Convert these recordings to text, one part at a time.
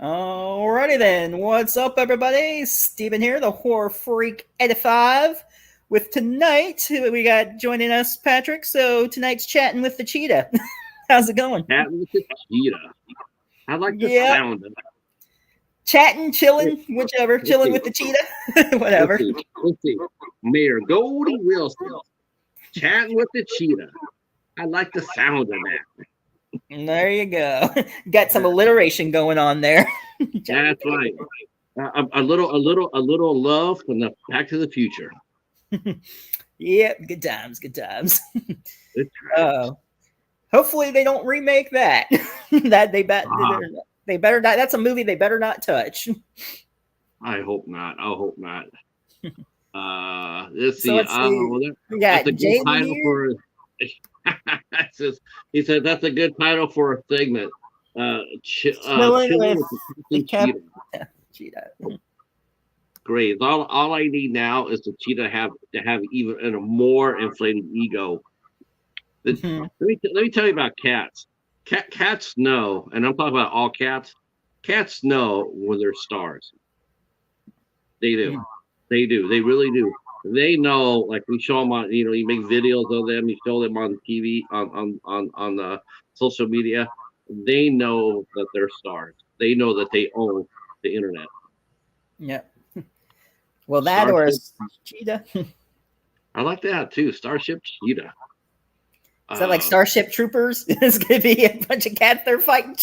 Alrighty then. What's up, everybody? Steven here, the Horror Freak 85. With tonight, we got joining us Patrick. So tonight's chatting with the cheetah. How's it going? Chatting with the cheetah. I like the Yep. sound of that. Chatting, chilling, whichever. Chilling with the cheetah. Whatever. Let's see. Mayor Goldie Wilson. Chatting with the cheetah. I like the sound of that. There you go. Got some alliteration going on there. That's right. A little love from the Back to the Future. Yep, good times, good times. Good times. Hopefully they don't remake that. That they better not. That's a movie they better not touch. I hope not. Let's see. That's a good title for. He said that's a good title for a segment. Chilling with the cheetah. Great. All I need now is the cheetah to have even a more inflated ego. Let me tell you about cats. Cats know, and I'm talking about all cats. Cats know when they're stars. They do. They do. They really do. They know, like we show them on, you make videos of them, you show them on TV, on the social media. They know that they're stars. They know that they own the internet. Yeah. Well, that Starship, or a cheetah. I like that too. Starship Cheetah. Is that like Starship Troopers? It's gonna be a bunch of cats they're fighting.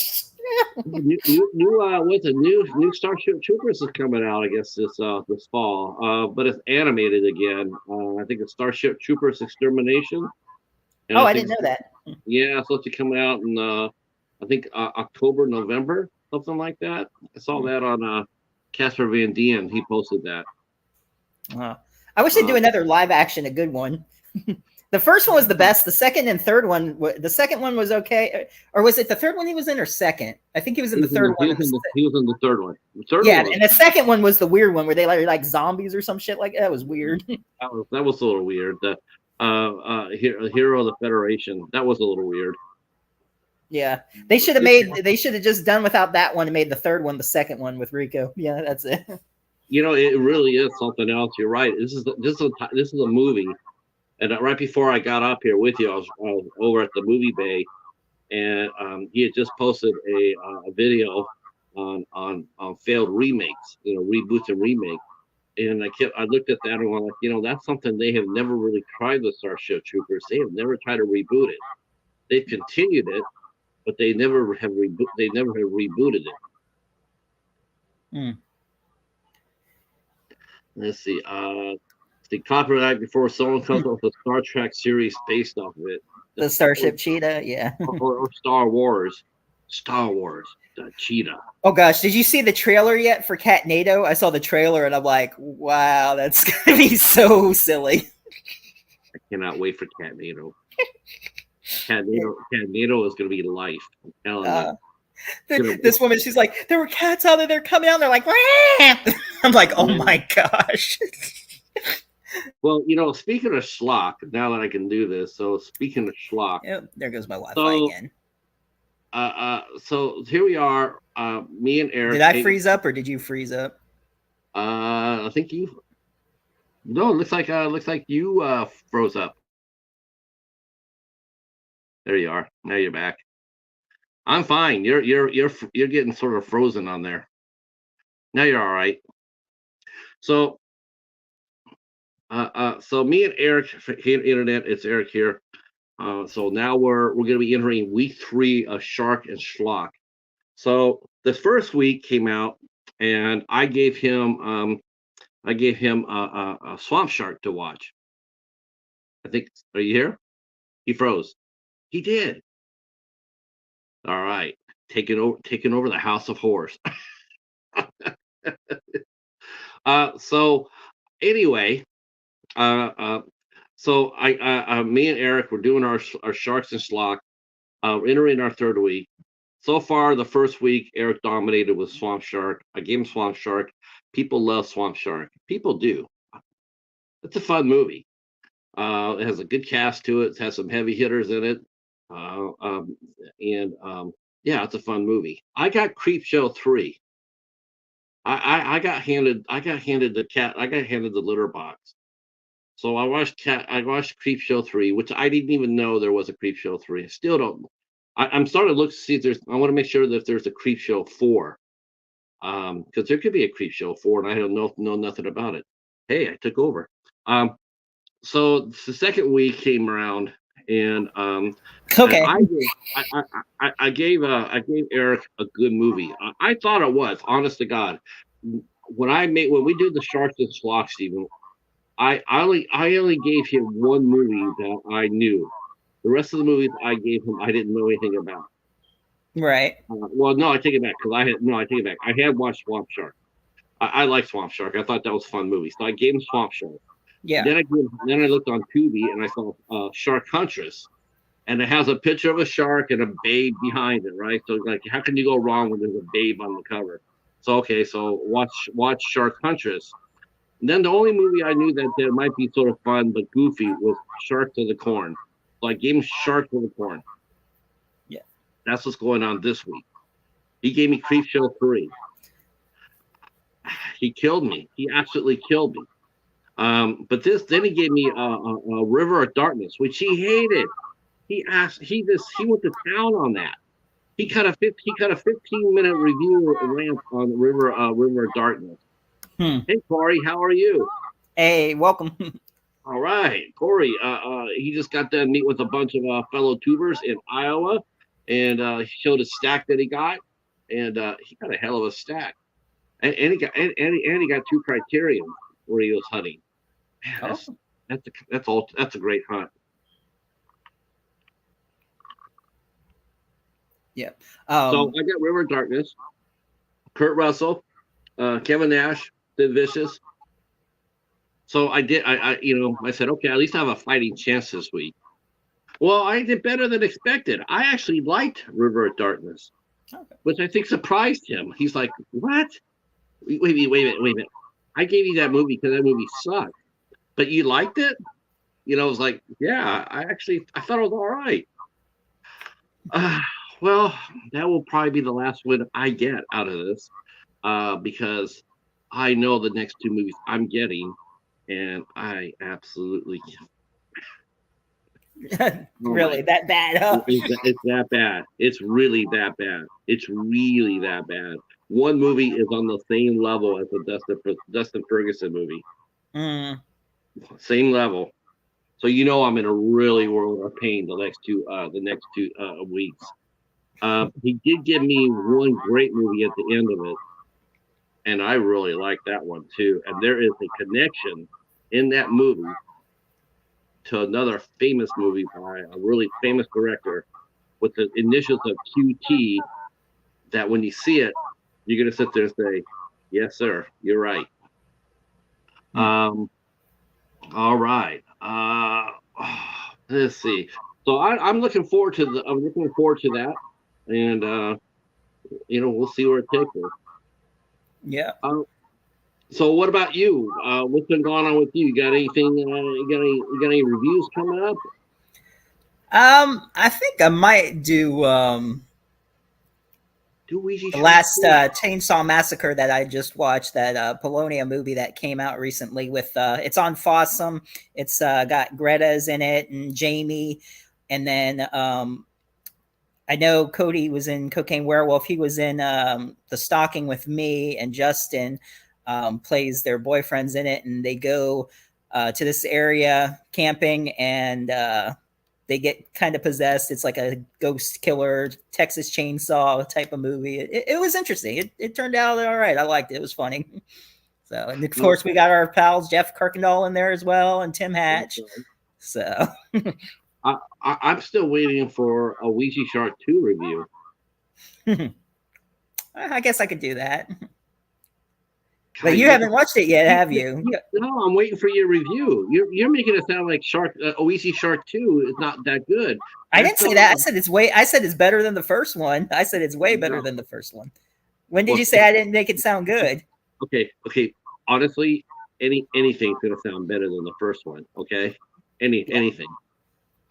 What's a new Starship Troopers is coming out? I guess this fall. But it's animated again. I think it's Starship Troopers Extermination. And I didn't know that. Yeah, it's supposed to come out in I think October, November, something like that. I saw that on Casper Van Dien. He posted that. I wish they'd do another live action, a good one. The first one was the best. The second and third one, the second one was okay. Or was it the third one he was in, or second? I think he was in the third one. He was in the third one. And the second one was the weird one where they like zombies or some shit like that. That was weird. That was a little weird. The Hero of the Federation. That was a little weird. Yeah, they should have just done without that one and made the third one the second one with Rico. Yeah, that's it. It really is something else. You're right. This is a movie. And right before I got up here with you, I was over at the movie bay, and he had just posted a video on failed remakes, reboots and remakes. And I looked at that and went like, that's something they have never really tried with Starship Troopers. They have never tried to reboot it. They've continued it, but they never have rebooted it. Let's see. The copyright before someone comes up with a Star Trek series based off of it. The Starship Cheetah, yeah. Or Star Wars, the Cheetah. Oh gosh, did you see the trailer yet for Catnado? I saw the trailer and I'm like, wow, that's gonna be so silly. I cannot wait for Catnado. Catnado is gonna be life. I'm telling you. This woman, she's like, there were cats out there coming out, and they're like, wah! I'm like, oh my gosh. Well, speaking of schlock, now that I can do this, so speaking of schlock. Yep, there goes my Wi-Fi again. So here we are, me and Eric. Did I freeze up or did you freeze up? I think you. No, it looks like you froze up. There you are. Now you're back. I'm fine. You're getting sort of frozen on there. Now you're all right. So me and Eric here internet, it's Eric here. So now we're going to be entering week 3 of Shark and Schlock. So the first week came out, and I gave him a Swamp Shark to watch. I think. Are you here? He froze. He did. All right, taking over the House of Horrors. So anyway. So me and Eric were doing our Sharks and Schlock, entering our third week. So far, the first week, Eric dominated with Swamp Shark. I gave him Swamp Shark. People love Swamp Shark. People do. It's a fun movie. It has a good cast to it. It has some heavy hitters in it. Yeah, it's a fun movie. I got Creepshow 3. I got handed the cat. I got handed the litter box. So I watched Creep Show 3, which I didn't even know there was a Creep Show 3. I still don't. I'm starting to look to see if there's. I want to make sure that there's a Creep Show 4. Because there could be a Creep Show 4, and I don't know nothing about it. Hey, I took over. Um, so the second week came around, and Okay. I gave Eric a good movie. I thought it was, honest to God. When we did the Sharks and Sloth, Stephen, I only gave him one movie that I knew. The rest of the movies I gave him, I didn't know anything about. Right. Well, no, I take it back because I take it back. I had watched Swamp Shark. I like Swamp Shark. I thought that was a fun movie, so I gave him Swamp Shark. Yeah. Then I looked on Tubi and I saw Shark Huntress, and it has a picture of a shark and a babe behind it, right? So like, how can you go wrong when there's a babe on the cover? So okay, so watch Shark Huntress. And then the only movie I knew that there might be sort of fun but goofy was Shark to the Corn. So I gave him Shark to the Corn. Yeah. That's what's going on this week. He gave me Creep Show 3. He killed me. He absolutely killed me. But then he gave me a River of Darkness, which he hated. He went to town on that. He cut a 15-minute review rant on River of Darkness. Hey Corey, how are you? Hey, welcome. All right, Corey. He just got done meet with a bunch of fellow tubers in Iowa, and he showed a stack that he got, and he got a hell of a stack. And he got 2 criterion where he was hunting. Man, that's a great hunt. Yeah. So I got River of Darkness, Kurt Russell, Kevin Nash, Sid Vicious. So I said, okay, at least I have a fighting chance this week. Well, I did better than expected. I actually liked River of Darkness, which I think surprised him. He's like, what? Wait a minute. I gave you that movie because that movie sucked. But you liked it? I was like, yeah, I thought it was all right. Well, that will probably be the last win I get out of this, because I know the next 2 movies I'm getting, and I absolutely really that bad, huh? It's that bad. It's really that bad. It's really that bad. One movie is on the same level as the Dustin Ferguson movie. Same level. So I'm in a really world of pain the next two weeks. He did give me one great movie at the end of it, and I really like that one too. And there is a connection in that movie to another famous movie by a really famous director with the initials of QT, that when you see it, you're going to sit there and say, yes, sir, you're right. All right. Let's see. So I'm looking forward to that. And, we'll see where it takes us. Yeah. So what about you? What's been going on with you? You got anything? You got any reviews coming up? I think I might do the last Chainsaw Massacre that I just watched, that Polonia movie that came out recently with it's on Fossum. It's got Greta's in it and Jamie, and then I know Cody was in Cocaine Werewolf. He was in The Stalking with Me, and Justin plays their boyfriends in it, and they go to this area camping, and they get kind of possessed. It's like a ghost killer, Texas Chainsaw type of movie. It was interesting. It turned out all right. I liked it. It was funny. So, and of course, we got our pals Jeff Kirkendall in there as well, and Tim Hatch. So, I'm still waiting for a Ouija Shark 2 review. I guess I could do that. But you haven't watched it yet, have you? No, I'm waiting for your review. You're making it sound like Ouija Shark 2 is not that good. I didn't say that. I said it's better than the first one. I said it's way better than the first one. When did you say I didn't make it sound good? Okay. Honestly, anything's gonna sound better than the first one. Okay, anything.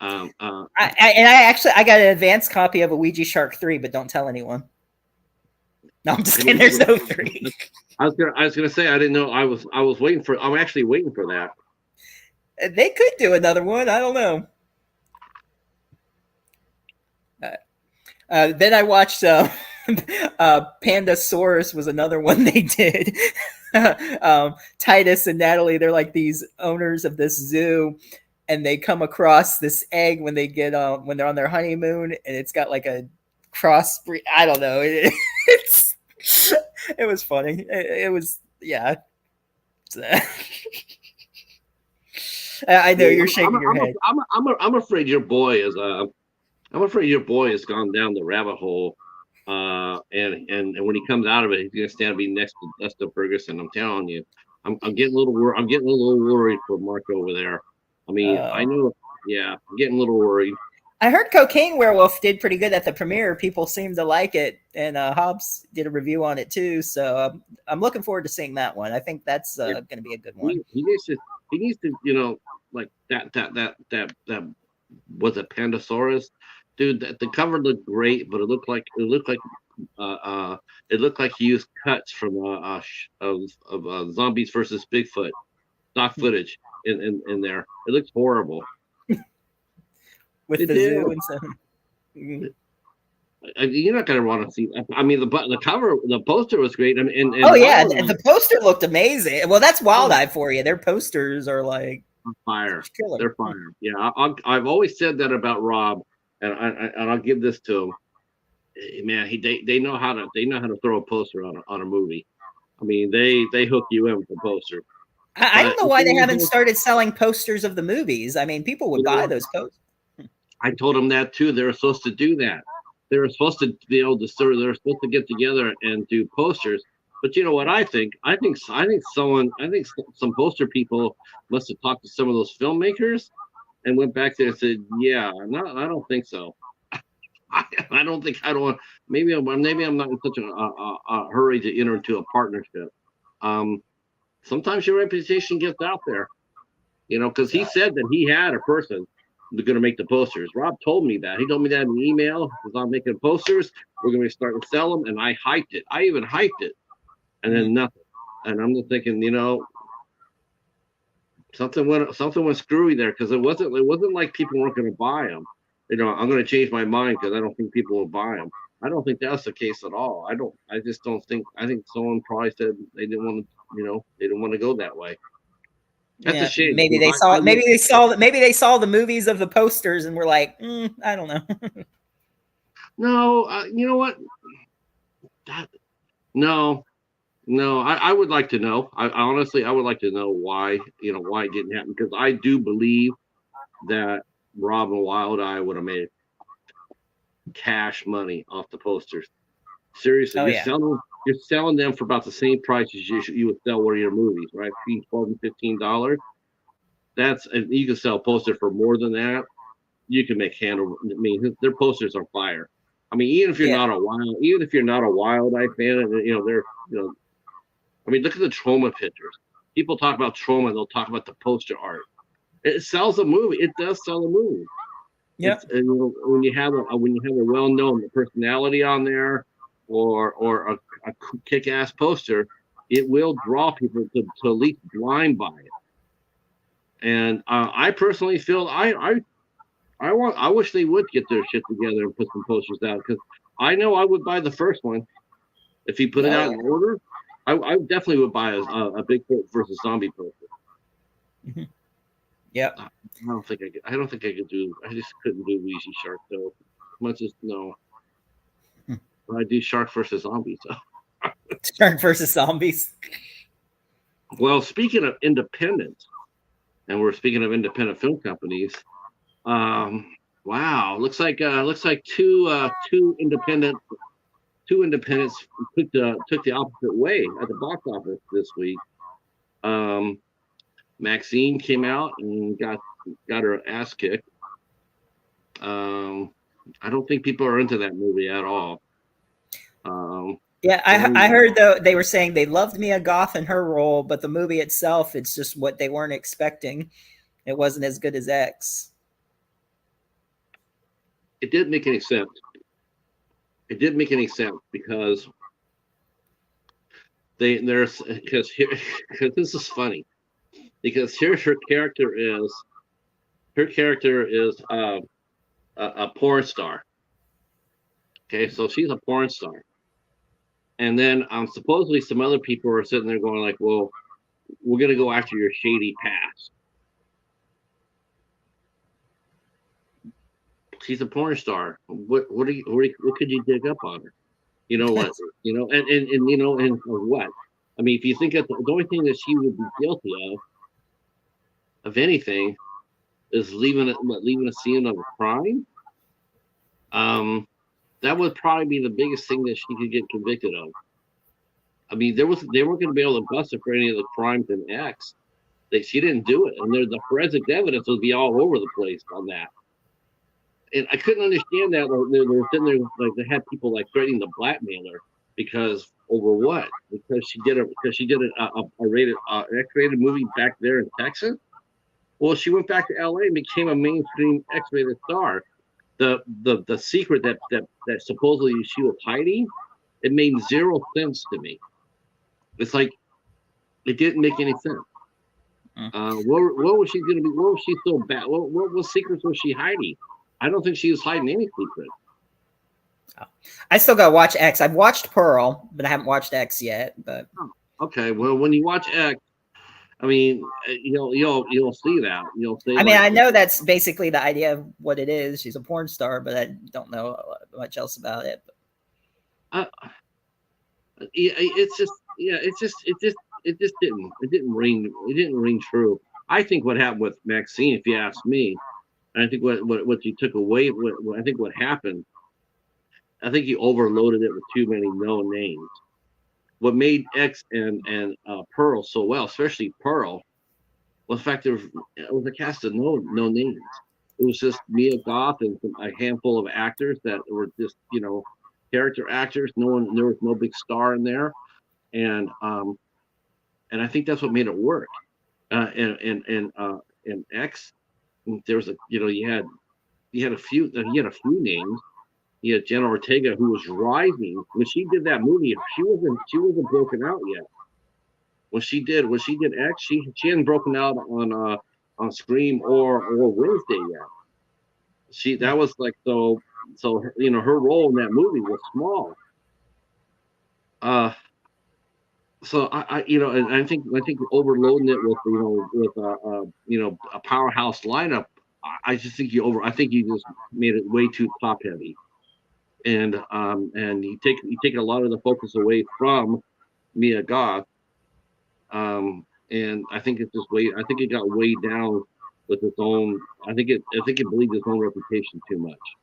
I got an advanced copy of a Ouija Shark 3, but don't tell anyone. No, I'm just kidding. There's no 3. I was gonna say I didn't know. I was waiting for. I'm actually waiting for that. They could do another one. I don't know. Then I watched Pandasaurus was another one they did. Titus and Natalie, they're like these owners of this zoo, and they come across this egg when when they're on their honeymoon, and it's got like a crossbreed. I don't know. It was funny. It was yeah. I know you're shaking your head. I'm afraid your boy is I'm afraid your boy has gone down the rabbit hole, and when he comes out of it, he's gonna stand and be next to Dustin Ferguson. I'm telling you, I'm getting a little I'm getting a little worried for Mark over there. I mean, I know, yeah, I'm getting a little worried. I heard Cocaine Werewolf did pretty good at the premiere. People seemed to like it, and Hobbs did a review on it too. So I'm looking forward to seeing that one. I think that's going to be a good one. He needs to, you know, like that was a Pandasaurus, dude. The cover looked great, but it looked like he used cuts from of Zombies versus Bigfoot stock footage in there. It looks horrible. With the zoo and stuff. You're not gonna want to see. I mean, the cover, the poster was great. I mean, oh yeah, and the poster looked amazing. Well, that's Wild Eye for you. Their posters are like fire. They're fire. Yeah, I've always said that about Rob, and I'll give this to him. Man, they know how to throw a poster on a movie. I mean, they hook you in with the poster. I don't know why they haven't started selling posters of the movies. I mean, people would buy those posters. I told them that too. They were supposed to do that. They were supposed to be able to sort of. They were supposed to get together and do posters. But you know what I think? I think some poster people must have talked to some of those filmmakers and went back there and said, "Yeah, I don't think so. I don't think I don't. Maybe I'm not in such a hurry to enter into a partnership. Sometimes your reputation gets out there, you know, because he said that he had a person going to make the posters. Rob told me that. He told me that in an email. Because I'm making posters. We're going to start to sell them, and I hyped it. I even hyped it, and then nothing. And I'm just thinking, you know, something went screwy there because it wasn't like people weren't going to buy them. You know, I'm going to change my mind because I don't think people will buy them. I don't think that's the case at all. I just don't think. I think someone probably said they didn't want to. You know, they didn't want to go that way. That's a shame. Maybe they saw the movies of the posters and were like, I don't know. No, you know what? No. I would like to know. Honestly, I would like to know why. You know why it didn't happen, because I do believe that Rob and Wild Eye would have made cash money off the posters. Seriously, you're selling them for about the same price as you would sell one of your movies, right? Between $12 and $15. You can sell a poster for more than that. You can make handle. I mean, their posters are fire. I mean, even if you're not a Wild Eye fan, and I mean, look at the Trauma pictures. People talk about Trauma, they'll talk about the poster art. It sells a movie. It does sell a movie. Yeah. And when you have a well-known personality on there, or a kick-ass poster, it will draw people to at least blind buy it. And I personally feel I wish they would get their shit together and put some posters out, because I know I would buy the first one if he put it out in order. I definitely would buy a Bigfoot versus zombie poster. Mm-hmm. Yeah. I don't think I could do. I just couldn't do Ouija Shark though. Much as no. I do Shark versus Zombies. So. Shark versus Zombies. Well, speaking of independent, and we're speaking of independent film companies. Wow, looks like two independents took the opposite way at the box office this week. Maxine came out and got her ass kicked. I don't think people are into that movie at all. I heard though they were saying they loved Mia Goth in her role, but the movie itself, it's just what they weren't expecting. It wasn't as good as X. It didn't make any sense. It didn't make any sense because there's because this is funny because here's her character is a porn star. Okay, so she's a porn star, and then supposedly some other people are sitting there going like, well, we're gonna go after your shady past. She's a porn star. What could you dig up on her? You know what? You know, and you know, and what? I mean, if you think of the only thing that she would be guilty of anything, is leaving a scene of a crime. That would probably be the biggest thing that she could get convicted of. I mean, they weren't going to be able to bust her for any of the crimes in X. She didn't do it, and the forensic evidence would be all over the place on that. And I couldn't understand that. They were sitting there like they had people like threatening to blackmail her because over what? Because she did a rated X-rated movie back there in Texas. Well, she went back to LA and became a mainstream X-rated star. The secret that supposedly she was hiding, it made zero sense to me. It's like it didn't make any sense. What was she going to be? What was she so bad? What secrets was she hiding? I don't think she was hiding any secrets. Oh. I still gotta watch X. I've watched Pearl, but I haven't watched X yet. But okay, well, when you watch X, I mean, you'll see that. You'll see. I mean, I know that's basically the idea of what it is. She's a porn star, but I don't know much else about it. It didn't ring true. I think what happened with Maxine, if you ask me, and I think what you took away, I think what happened, I think you overloaded it with too many known names. What made X and Pearl so well, especially Pearl, was the fact it was a cast of no names. It was just Mia Goth and a handful of actors that were just character actors. There was no big star in there, and I think that's what made it work. And X, there was you had a few names. You had Jenna Ortega, who was rising when she did that movie. She wasn't broken out yet. When she did X, she hadn't broken out on Scream or Wednesday yet. That was like so her role in that movie was small. So and I think overloading it with a powerhouse lineup. I just think you just made it way too top heavy, and you take a lot of the focus away from Mia Goth, and I think it got weighed down with its own. I think it believed its own reputation too much,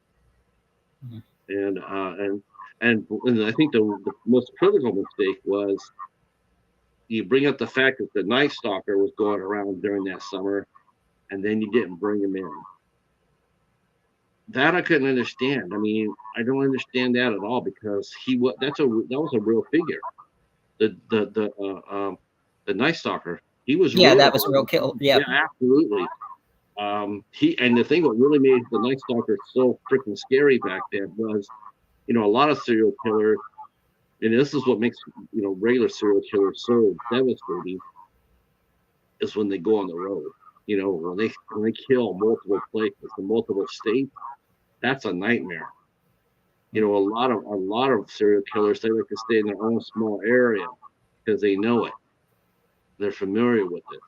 and I think the most critical mistake was you bring up the fact that the Night Stalker was going around during that summer, and then you didn't bring him in. That I couldn't understand. I mean, I don't understand that at all because that was a real figure. The Night Stalker, he was that was a real kill. Yeah, absolutely. And the thing that really made the Night Stalker so freaking scary back then was, a lot of serial killers, and this is what makes regular serial killers so devastating, is when they go on the road. When they kill multiple places in multiple states, that's a nightmare. A lot of serial killers, they like to stay in their own small area because they know it. They're familiar with it.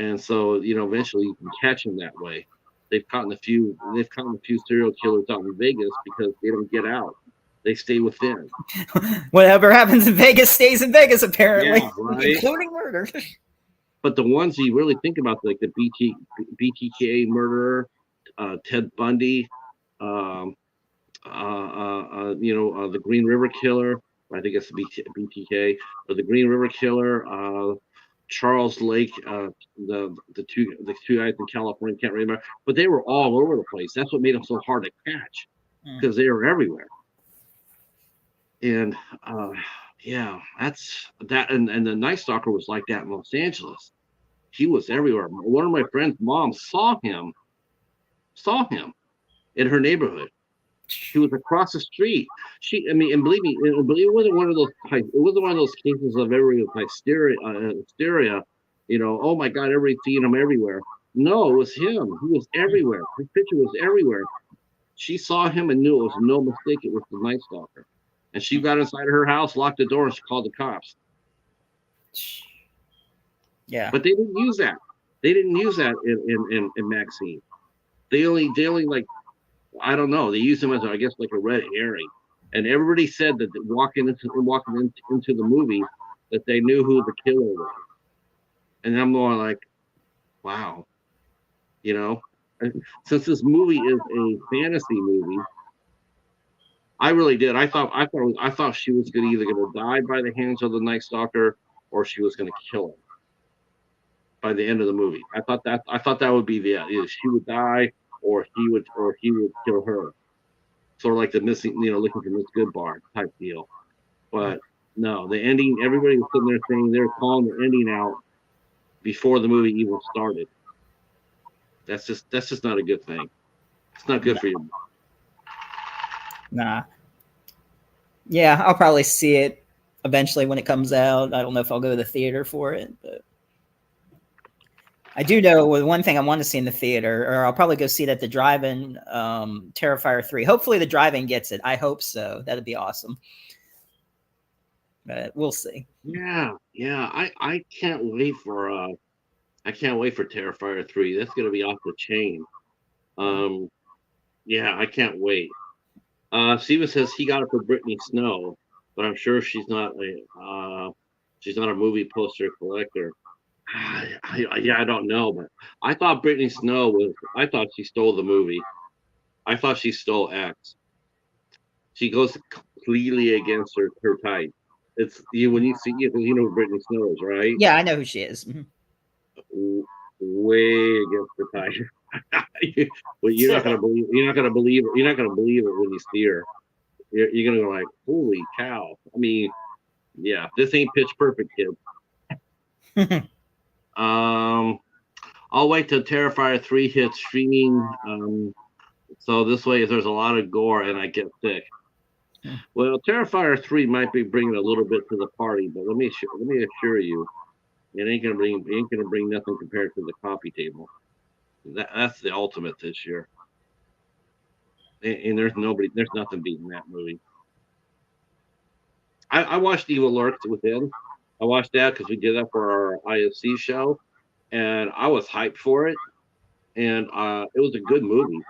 And so, eventually you can catch them that way. They've caught a few serial killers out in Vegas because they don't get out. They stay within. Whatever happens in Vegas stays in Vegas, apparently, right? Including murder. But the ones you really think about, like the BTK murderer, Ted Bundy, the Green River Killer. I think it's the BTK, or the Green River Killer, Charles Lake, the two guys in California, can't remember, but they were all over the place. That's what made them so hard to catch, because they were everywhere. And that's that. And the Night Stalker was like that in Los Angeles. He was everywhere. One of my friend's mom saw him in her neighborhood. She was across the street. I mean, and believe me, it wasn't one of those. It wasn't one of those cases of everybody with hysteria. You know, oh my God, everybody seeing him everywhere. No, it was him. He was everywhere. His picture was everywhere. She saw him and knew it was no mistake. It was the Night Stalker, and she got inside her house, locked the door, and she called the cops. Yeah, but they didn't use that. They didn't use that in Maxine. They only like, I don't know. They used him as, I guess, like a red herring. And everybody said that walking into the movie that they knew who the killer was. And I'm going like, wow, you know, since this movie is a fantasy movie, I really did. I thought she was either going to die by the hands of the Night Stalker or she was going to kill him by the end of the movie. I thought that would be either she would die or he would kill her. Sort of like the missing, looking for Miss Goodbar type deal. But no, the ending, everybody was sitting there saying they're calling the ending out before the movie even started. That's just not a good thing. It's not good for you. Nah. Yeah, I'll probably see it eventually when it comes out. I don't know if I'll go to the theater for it, but I do know one thing I want to see in the theater, or I'll probably go see it at the drive-in, Terrifier 3. Hopefully the drive-in gets it. I hope so. That'd be awesome. But we'll see. Yeah. I can't wait for Terrifier 3. That's gonna be off the chain. Yeah, I can't wait. Steven says he got it for Brittany Snow, but I'm sure she's not a movie poster collector. I don't know, but I thought Brittany Snow I thought she stole the movie. I thought she stole X. She goes completely against her type. It's when you see it, you know who Brittany Snow is, right? Yeah, I know who she is. Way against her type. Well, you're not gonna believe it when you see her. You're gonna go like, holy cow! I mean, yeah, this ain't Pitch Perfect, kid. I'll wait till Terrifier 3 hits streaming. So this way, if there's a lot of gore and I get sick. Well, Terrifier 3 might be bringing a little bit to the party, but let me assure you, it ain't gonna bring nothing compared to the coffee table. That's the ultimate this year. And there's nothing beating that movie. I watched Evil Lurks Within. I watched that because we did that for our IFC show, and I was hyped for it. And it was a good movie.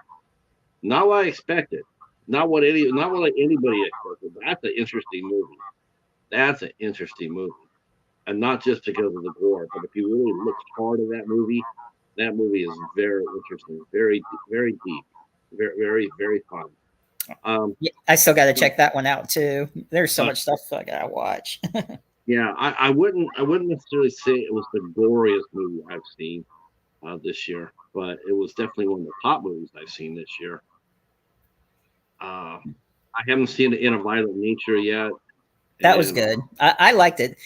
Not what I expected. Not what anybody expected. That's an interesting movie. And not just because of the gore, but if you really look hard at that movie is very interesting, very, very deep, very, very, very fun. Yeah, I still got to check that one out too. There's so much stuff I gotta watch. Yeah, I wouldn't necessarily say it was the goriest movie I've seen this year, but it was definitely one of the top movies I've seen this year. I haven't seen it In a Violent Nature yet. That was good. I liked it.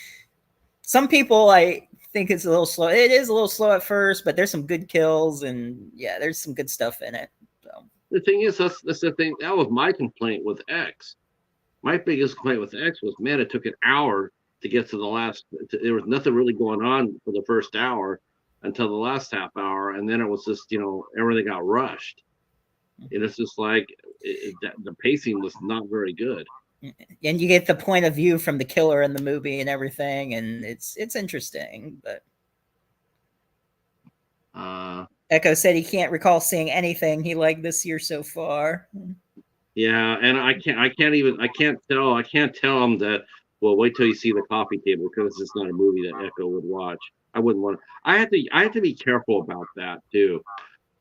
Some people I think it's a little slow. It is a little slow at first, but there's some good kills and yeah, there's some good stuff in it. So. The thing is, that's the thing. That was my complaint with X. My biggest complaint with X was, man, it took an hour to get to the last. There was nothing really going on for the first hour until the last half hour, and then it was just everything got rushed. And it's just like the pacing was not very good. And you get the point of view from the killer in the movie and everything, and it's interesting. But Echo said he can't recall seeing anything he liked this year so far. Yeah, and I can't tell him that. Well, wait till you see the coffee table because it's not a movie that Echo would watch. I wouldn't want. I have to be careful about that too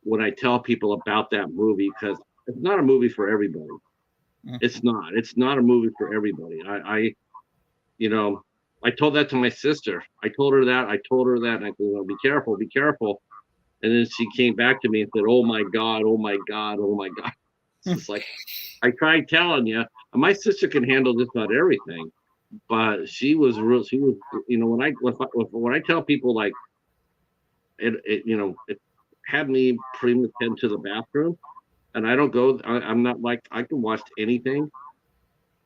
when I tell people about that movie because it's not a movie for everybody. It's not a movie for everybody. I told that to my sister. I told her that, and I said, be careful. And then she came back to me and said, oh my God. It's just like, I tried telling you, my sister can handle just about everything, but she was when I tell people like, it had me pretty much head to the bathroom. and I don't go. I'm not like I can watch anything.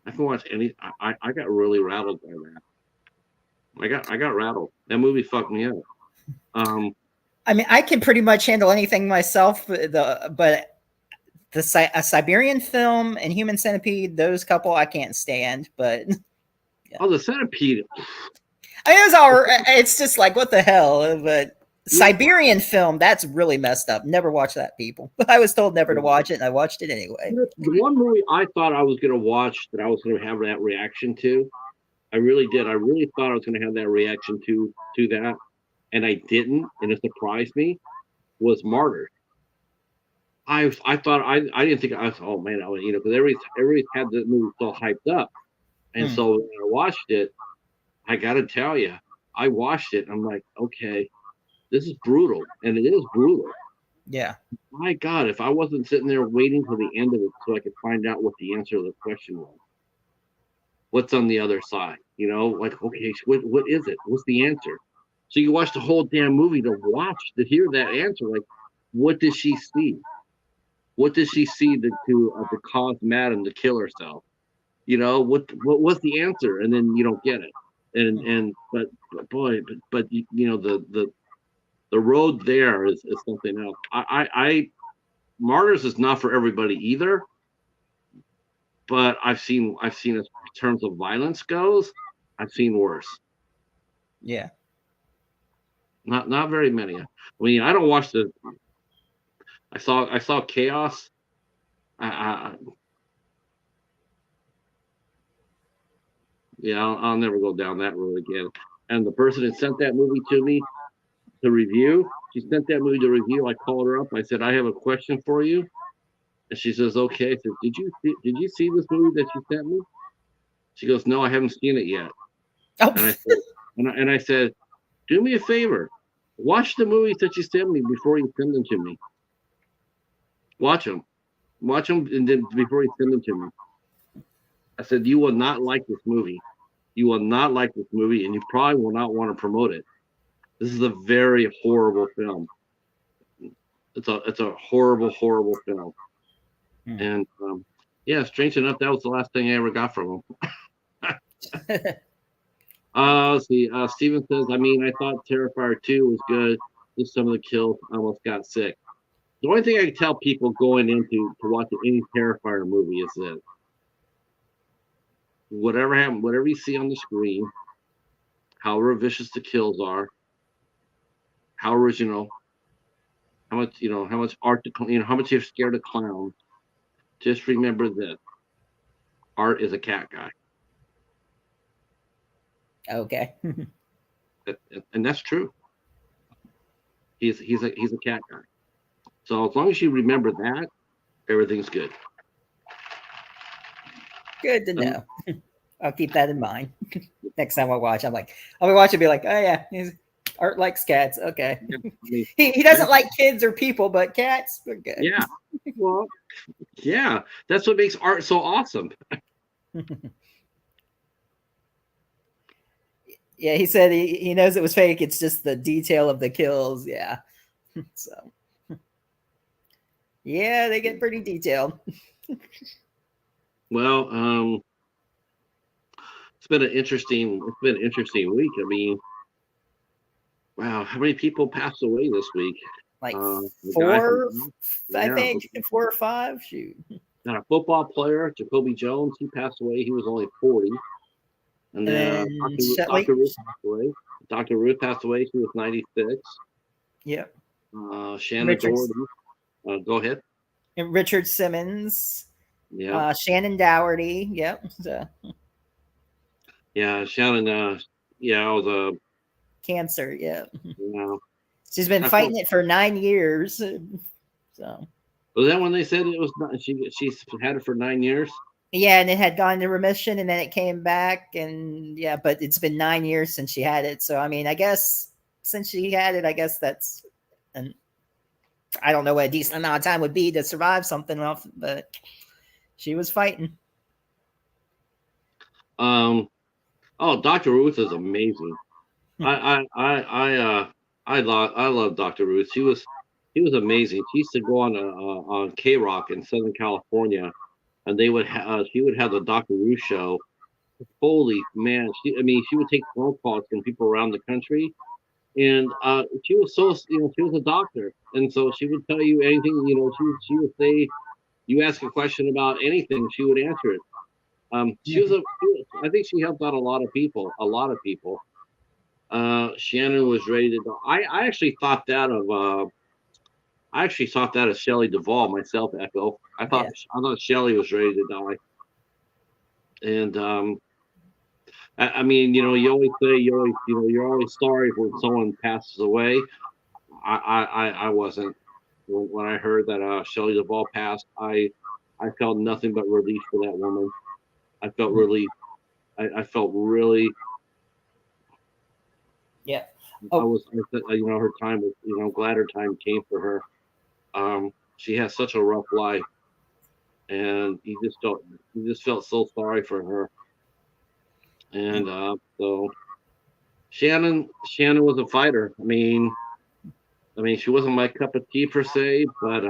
I can watch any. I got really rattled by that. I got rattled. That movie fucked me up. Um, I mean, I can pretty much handle anything myself, but a Siberian Film and Human Centipede, those couple I can't stand. But yeah. oh, the Centipede. I mean, it's just like what the hell. But Siberian Film, that's really messed up. Never watch that, people. I was told never to watch it, and I watched it anyway. The one movie I thought I was going to watch that I was going to have that reaction to, I really did. I really thought I was going to have that reaction to that, and I didn't, and it surprised me. Was Martyr. I thought I didn't think I was, oh man, because everybody's had the movie so hyped up, and so when I watched it, I got to tell you, I watched it. And I'm like, okay, this is brutal, and it is brutal. Yeah. My God, if I wasn't sitting there waiting for the end of it so I could find out what the answer to the question was, what's on the other side? Like, okay, what is it? What's the answer? So you watch the whole damn movie to hear that answer. Like, what does she see? What does she see to cause Madam to kill herself? What was the answer? And then you don't get it. But boy, the road there is something else. I Martyrs is not for everybody either. But I've seen as in terms of violence goes, I've seen worse. Yeah. Not very many. I mean, I don't watch the. I saw Chaos. Yeah, I'll never go down that road again. And the person that sent that movie to me to review, she sent that movie to review. I called her up. I said, I have a question for you. And she says, okay. I said, did you see this movie that you sent me? She goes, no, I haven't seen it yet. Oh. And I said, do me a favor. Watch the movies that you send me before you send them to me. Watch them, and then before you send them to me. I said, you will not like this movie. You will not like this movie, and you probably will not want to promote it. This is a very horrible film. It's a horrible, horrible film. And yeah, strange enough, that was the last thing I ever got from him. Let's see. Steven says, I mean, I thought Terrifier 2 was good. Just some of the kills, I almost got sick. The only thing I can tell people going into to watch any Terrifier movie is this. Whatever happened, whatever you see on the screen, however vicious the kills are, how original, how much art, how much you're scared of clowns. Just remember this: Art is a cat guy. Okay. And that's true. He's a cat guy. So as long as you remember that, everything's good. Good to know. I'll keep that in mind. Next time I watch, I'll be watching, be like, oh yeah, Art likes cats. Okay. Yeah, I mean, he doesn't like kids or people, but cats are good. Yeah. Well, yeah, that's what makes Art so awesome. Yeah, he said he knows it was fake. It's just the detail of the kills. Yeah. So yeah, they get pretty detailed. Well, it's been an interesting week. I mean, wow, how many people passed away this week? Like four, I think 4 or 5. Shoot. Got a football player, Jacoby Jones. He passed away. He was only 40. And then Dr. Ruth passed away. Dr. Ruth passed away. She was 96. Yep. Shannon Doherty. Go ahead. And Richard Simmons. Yeah. Shannon Doherty. Yep. So. Yeah, Shannon. Yeah, it was a cancer. Yeah. Yeah. She's been fighting it for 9 years. So. Was that when they said it was not? She's had it for 9 years. Yeah, and it had gone into remission, and then it came back, and yeah, but it's been 9 years since she had it. So I mean, I guess since she had it, I guess that's, and I don't know what a decent amount of time would be to survive something else, but she was fighting. Oh, Dr. Ruth is amazing. I love Dr. Ruth. He was She was amazing. She used to go on K-Rock in Southern California, and she would have the Dr. Ruth show. Holy man, she would take phone calls from people around the country, and she was she was a doctor, and so she would tell you anything. She would say, you ask a question about anything, she would answer it. I think she helped out a lot of people, Shannon was ready to go. I actually thought that of Shelley Duvall myself, Echo. I thought Shelley was ready to die. And I mean, you always say you're always sorry when someone passes away. I wasn't. When I heard that Shelley Duvall passed, I felt nothing but relief for that woman. I felt relief. I felt really. Yeah. Her time was. I'm glad her time came for her. She has such a rough life, and you just felt so sorry for her. And so Shannon was a fighter. I mean, she wasn't my cup of tea per se, but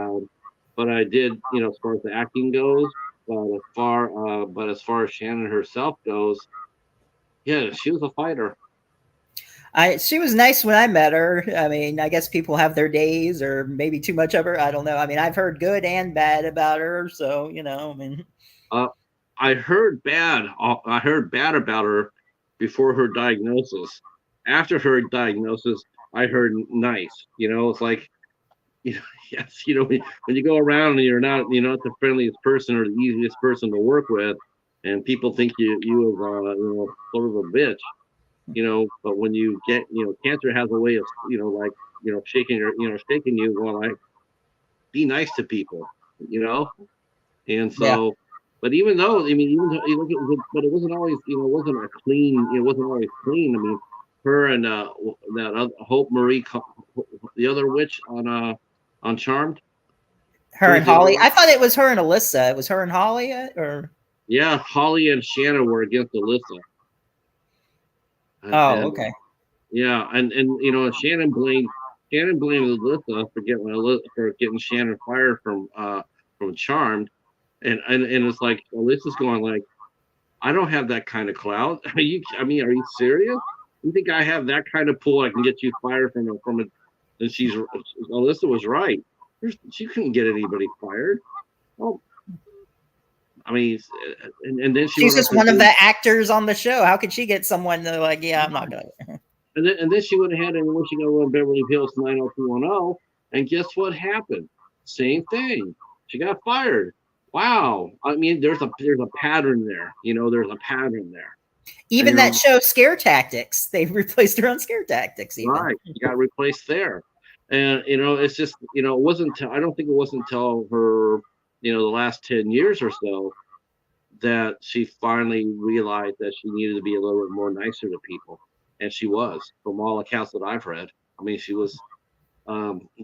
I did, as far as the acting goes. But as far as Shannon herself goes, yeah, she was a fighter. She was nice when I met her. I mean, I guess people have their days or maybe too much of her. I don't know. I mean, I've heard good and bad about her. So, I mean. I heard bad. I heard bad about her before her diagnosis. After her diagnosis, I heard nice. It's like, yes, when you go around and you're not the friendliest person or the easiest person to work with, and people think you as sort of a bitch. But when you get, cancer has a way of, shaking you, going like, be nice to people, and so. Yeah. But even though, even though you look at, but it wasn't always, it wasn't a clean, it wasn't always clean. I mean, her and that other, Hope Marie, the other witch on Charmed. Her and Holly. I thought it was her and Alyssa. It was her and Holly, or yeah, Holly and Shannon were against Alyssa. Oh, okay. Yeah, and Shannon blamed Alyssa for getting Shannon fired from Charmed, and it's like Alyssa's going like, I don't have that kind of clout. Are you serious? You think I have that kind of pull? I can get you fired from a? And Alyssa was right. She couldn't get anybody fired. Oh, I mean, and then she's just one of the actors on the show. How could she get someone to like? Yeah, I'm not gonna. And then she went ahead and when she got on Beverly Hills 90210, and guess what happened? Same thing. She got fired. Wow. I mean, there's a pattern there. There's a pattern there. Even that show, Scare Tactics, they replaced her on Scare Tactics. Even. Right, she got replaced there, and it's just it wasn't. I don't think it wasn't until her the last 10 years or so that she finally realized that she needed to be a little bit more nicer to people, and she was, from all accounts that I've read. I mean, she was.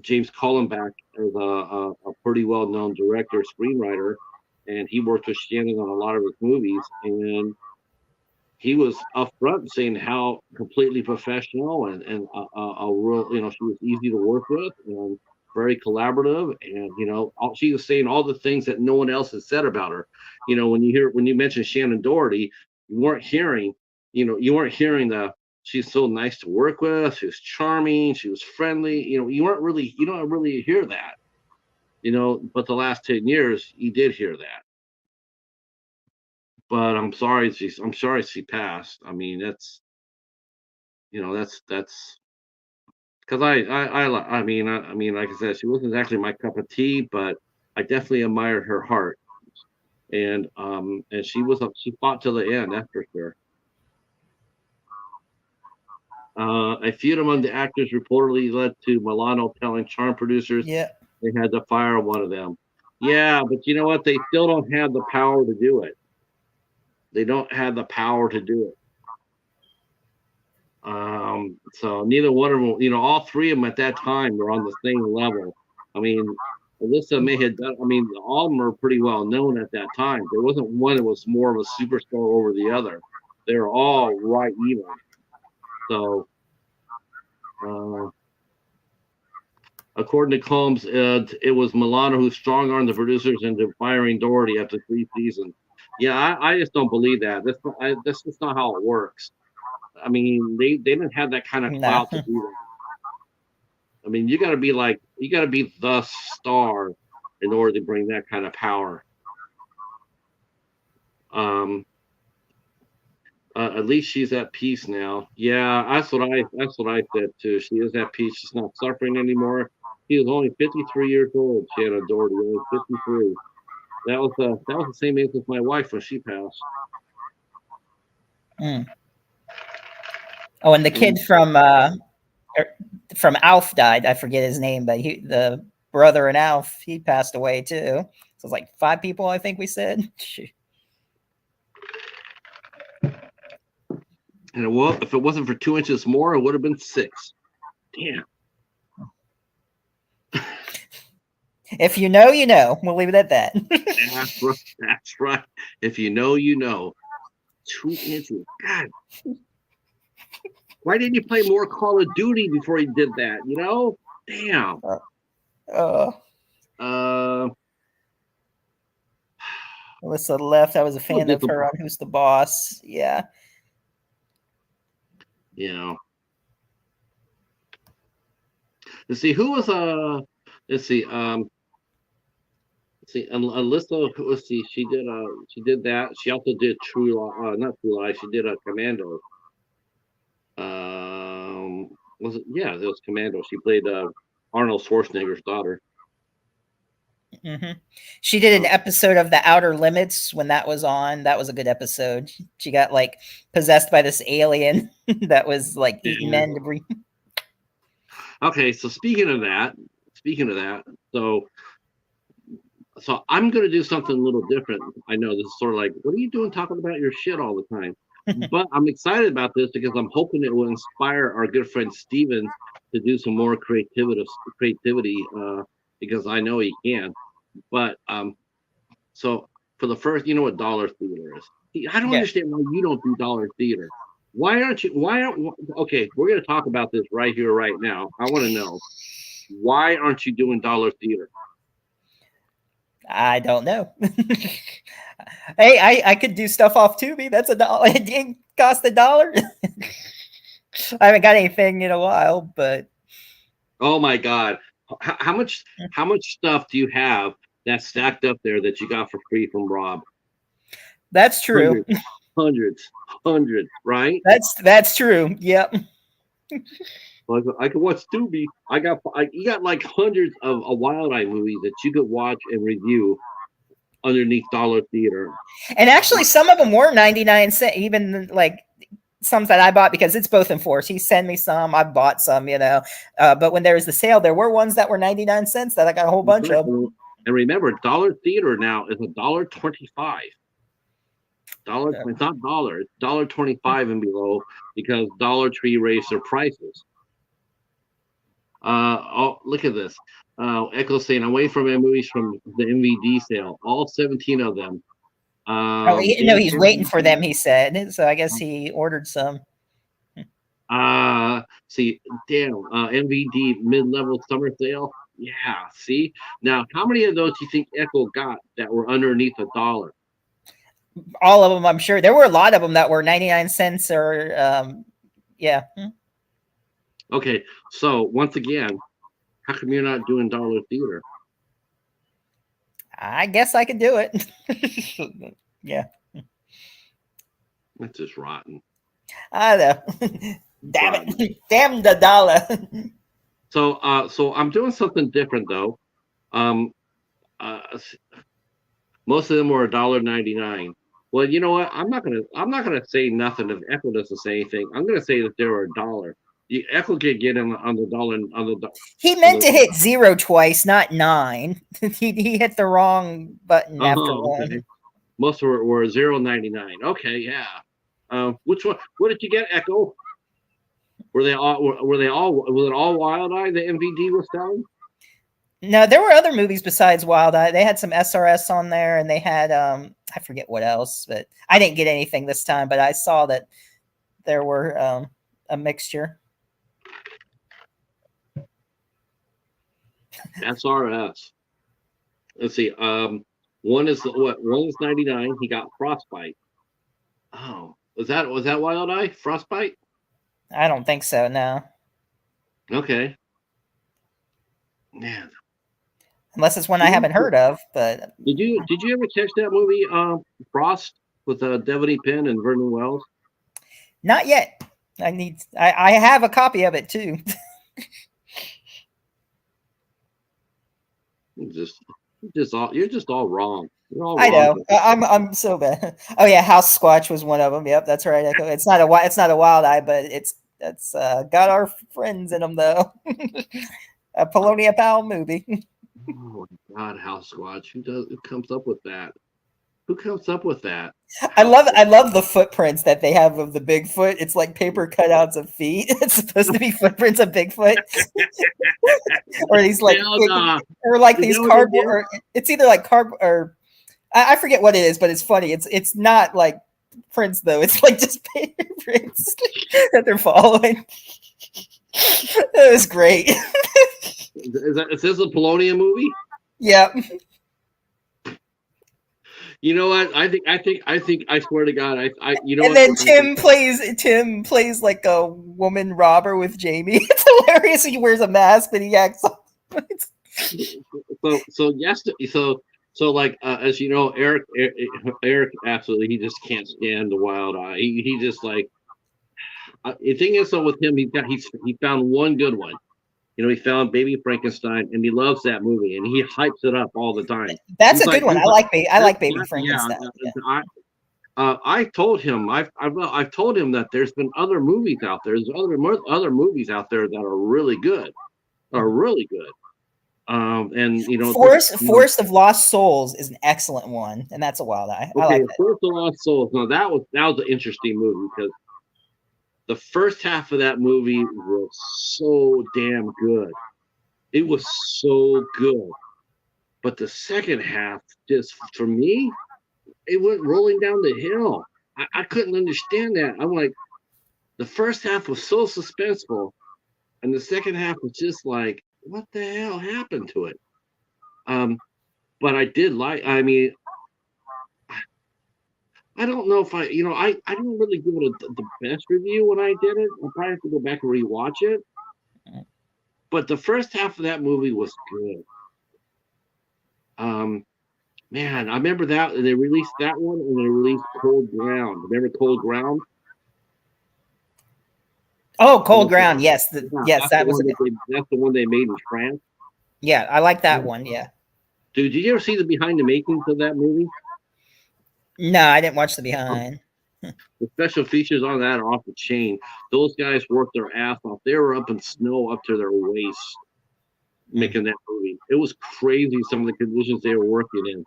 James Cullenback is a pretty well-known director, screenwriter, and he worked with Shannon on a lot of his movies, and he was upfront saying how completely professional and a real, she was easy to work with and very collaborative, and she was saying all the things that no one else has said about her. When you mentioned Shannon Doherty, you weren't hearing the she's so nice to work with, she was charming, she was friendly. You don't really hear that. But the last 10 years, you did hear that. But I'm sorry she passed. I mean, that's because I mean, like I said, she wasn't exactly my cup of tea, but I definitely admired her heart, and she fought till the end. That's for sure. A feud among the actors reportedly led to Milano telling Charm producers they had to fire one of them. Yeah, but you know what? They still don't have the power to do it. They don't have the power to do it. So neither one of them, all three of them at that time were on the same level. I mean, Alyssa may have done, all of them are pretty well known at that time. There wasn't one that was more of a superstar over the other. They were all right even. So, According to Combs, it was Milano who strong-armed the producers into firing Doherty after 3 seasons. Yeah, I just don't believe that. That's just not how it works. I mean, they didn't have that kind of No. clout to do that. I mean, you got to be the star in order to bring that kind of power. At least she's at peace now. Yeah, that's what I said too. She is at peace. She's not suffering anymore. She was only 53 years old. Shannon Doherty, only 53. That was the same age as my wife when she passed. Mm. Oh, and the kid from Alf died. I forget his name, but the brother in Alf, he passed away too. So it's like 5 people, I think we said. And if it wasn't for 2 inches more, it would have been 6. Damn. If you know, you know. We'll leave it at that. That's right. That's right. If you know, you know. 2 inches. God. Why didn't you play more Call of Duty before you did that? You know? Damn. Alyssa left. I was a fan of her on Who's the Boss. Yeah. You know. Let's see who was let's see Alyssa, let's see, she did that. She also did not True Lies, she did a Commando. Was it? Yeah, it was Commando. She played Arnold Schwarzenegger's daughter. Mm-hmm. She did an episode of The Outer Limits when that was on. That was a good episode. She got like possessed by this alien that was like eating men to breathe. Okay, so speaking of that, so I'm going to do something a little different. I know this is sort of like, what are you doing talking about your shit all the time? But I'm excited about this because I'm hoping it will inspire our good friend Steven to do some more creativity because I know he can. But so for the first, you know what dollar theater is? I don't understand why you don't do dollar theater. Why aren't you? Okay, we're going to talk about this right here, right now. I want to know, why aren't you doing dollar theater? I don't know. Hey, I could do stuff off Tubi. That's $1. It didn't cost $1. I haven't got anything in a while, but oh my god, how much stuff do you have that's stacked up there that you got for free from Rob? That's true. Hundreds, right? That's true. Yep. I could watch Tubi. You got like hundreds of Wild Eye movies that you could watch and review underneath dollar theater. And actually, some of them were 99 cents. Even like some that I bought because it's both enforced. He sent me some. I bought some, you know. But when there was the sale, there were ones that were 99 cents that I got a whole bunch of. And remember, dollar theater now is $1.25. It's not dollar. It's $1.25 and below because Dollar Tree raised their prices. Oh, look at this. Echo saying, away from movies from the MVD sale. All 17 of them. No, he's waiting for them, he said. So I guess he ordered some. See, damn, MVD mid-level summer sale. Yeah, see? Now, how many of those do you think Echo got that were underneath $1? All of them, I'm sure. There were a lot of them that were 99 cents or, yeah. Okay, so once again, how come you're not doing dollar theater? I guess I could do it. Yeah. That's just rotten. I know. Damn it. Damn the dollar. So I'm doing something different though. Most of them were $1.99. Well, you know what? I'm not gonna say nothing if Echo doesn't say anything. I'm gonna say that they were $1. Echo could get in on the dollar on the. He meant to hit 0 twice, not 9. he hit the wrong button after one. Okay. Most were $0.99. Okay, yeah. Which one? What did you get, Echo? Was it all Wild Eye the MVD was selling? No, there were other movies besides Wild Eye. They had some SRS on there, and they had I forget what else, but I didn't get anything this time. But I saw that there were a mixture. SRS. Let's see. One is 99. He got frostbite. Oh, was that Wild Eye? Frostbite? I don't think so. No. Okay. Man. Unless it's one I haven't heard of. But did you ever catch that movie Frost with Devaney Penn and Vernon Wells? Not yet. I have a copy of it too. You're just all wrong. You're all I wrong. know. I'm so bad. Oh yeah, House Squatch was one of them. Yep, that's right. It's not a Wild Eye, but it's got our friends in them though. A Polonia Powell movie. Oh my God, House Squatch. Who comes up with that? Who comes up with that? I love the footprints that they have of the Bigfoot. It's like paper cutouts of feet. It's supposed to be footprints of Bigfoot, or these like, or like these cardboard. Or it's either like cardboard or I forget what it is, but it's funny. It's not like prints though. It's like just paper prints that they're following. It was great. Is this a Polonia movie? Yep. You know what? I swear to God, And then Tim plays like a woman robber with Jamie. It's hilarious. He wears a mask, but he acts. So like as you know, Eric absolutely, he just can't stand the Wild Eye. He just like the thing is, so with him, he found one good one. He found Baby Frankenstein, and he loves that movie, and he hypes it up all the time. That's a good one. I like Baby Frankenstein. Yeah. I told him I've told him that there's been other movies out there. There's other movies out there that are really good. And Forest of Lost Souls is an excellent one, and that's a Wild Eye. Okay, I like that. Forest of Lost Souls. Now that was an interesting movie because the first half of that movie was so damn good. It was so good. But the second half, just for me, it went rolling down the hill. I couldn't understand that. I'm like, the first half was so suspenseful, and the second half was just like, what the hell happened to it? But I did I don't know if I didn't really give it the best review when I did it. I'll probably have to go back and rewatch it. But the first half of that movie was good. Man, I remember that they released that one and they released Cold Ground. Remember Cold Ground? Oh, Cold Ground, yes, yes, that's the one they made in France. Yeah, I like that one. Yeah. Dude, did you ever see the behind the makings of that movie? No, I didn't watch the behind. The special features on that are off the chain. Those guys worked their ass off. They were up in snow up to their waist making that movie. It was crazy some of the conditions they were working in.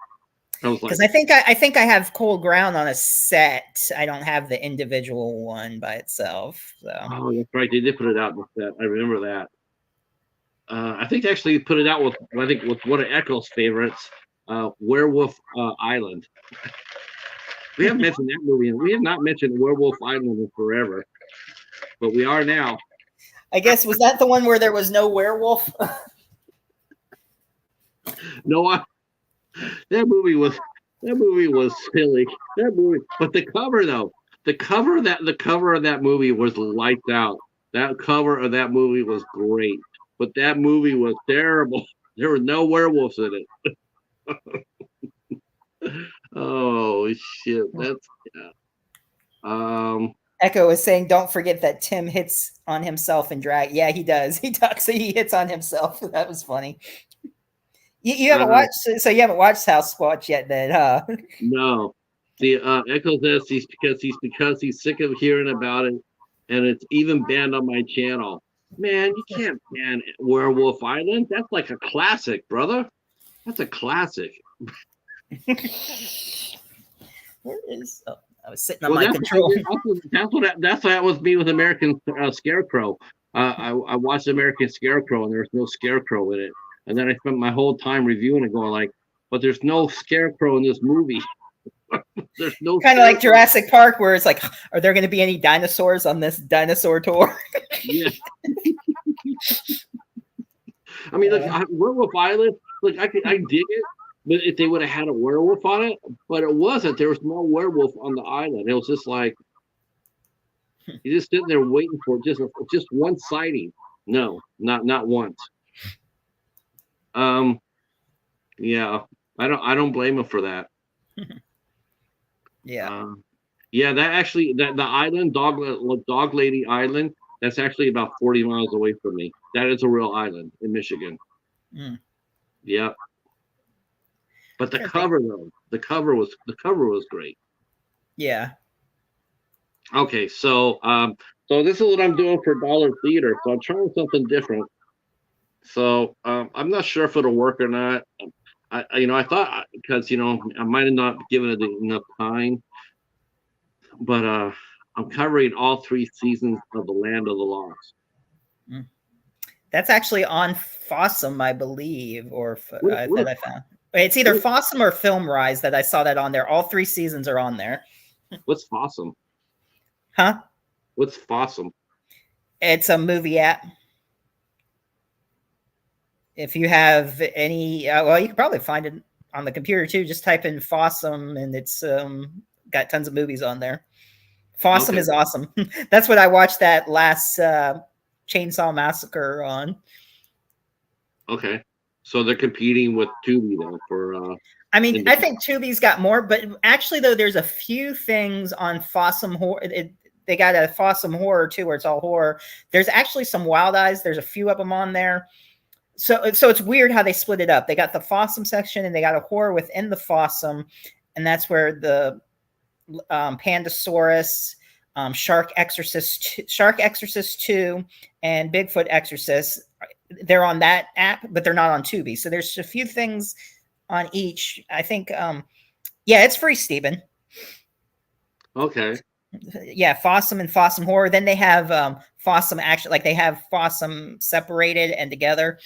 I was like, because I think I have Cold Ground on a set. I don't have the individual one by itself. So. Oh, that's right. They did put it out with that. I remember that. I think they actually put it out with one of Echo's favorites, Werewolf Island. We haven't mentioned that movie, and we have not mentioned Werewolf Island in forever, but we are now. I guess, was that the one where there was no werewolf? No, that movie was silly. That movie, but the cover of that movie was lights out. That cover of that movie was great, but that movie was terrible. There were no werewolves in it. Oh shit! That's Echo is saying, "Don't forget that Tim hits on himself in drag." Yeah, he does. He talks. He hits on himself. That was funny. You haven't watched, so you haven't watched House Squatch yet, then, huh? No. See, Echo says because he's sick of hearing about it, and it's even banned on my channel. Man, you can't ban Werewolf Island. That's like a classic, brother. That's a classic. Where is? Oh, I was sitting on my control. That's what was me with American Scarecrow. I watched American Scarecrow, and there was no Scarecrow in it. And then I spent my whole time reviewing it, going like, "But there's no Scarecrow in this movie." There's no kind of like Jurassic Park, where it's like, are there going to be any dinosaurs on this dinosaur tour? Yeah. I mean, look, Werewolf Island. Look, I dig it, but if they would have had a werewolf on it, but it wasn't. There was no werewolf on the island. It was just like you're just sitting there waiting for just one sighting. No, not once. Um, yeah, I don't blame him for that. Yeah. Yeah, that actually that the island Dog Lady Island. That's actually about 40 miles away from me. That is a real island in Michigan. Mm. Yeah. But the Sure thing. cover though, the cover was great. Yeah. Okay, so this is what I'm doing for Dollar Theater. So I'm trying something different. So I'm not sure if it'll work or not. I thought because I might have not given it enough time, but I'm covering all 3 seasons of The Land of the Lost. Mm. That's actually on Fossum, I believe, or that I found. It's either Fossum or Film Rise that I saw that on there. All 3 seasons are on there. What's Fossum? Huh? What's Fossum? It's a movie app. If you have any, well, you can probably find it on the computer too. Just type in Fossum, and it's got tons of movies on there. Fossum is awesome. That's what I watched that last Chainsaw Massacre on. Okay, so they're competing with Tubi though for. I mean, I think Tubi's got more, but actually, though, there's a few things on Fossum Horror. They got a Fossum Horror too, where it's all horror. There's actually some Wild Eyes. There's a few of them on there. So it's weird how they split it up. They got the Fossum section, and they got a horror within the Fossum, and that's where the Pandasaurus, Shark Exorcist 2, and Bigfoot Exorcist. They're on that app, but they're not on Tubi. So there's a few things on each. I think, yeah, it's free, Stephen. Okay. Yeah, Fossum and Fossum Horror. Then they have Fossum Action, like they have Fossum separated and together.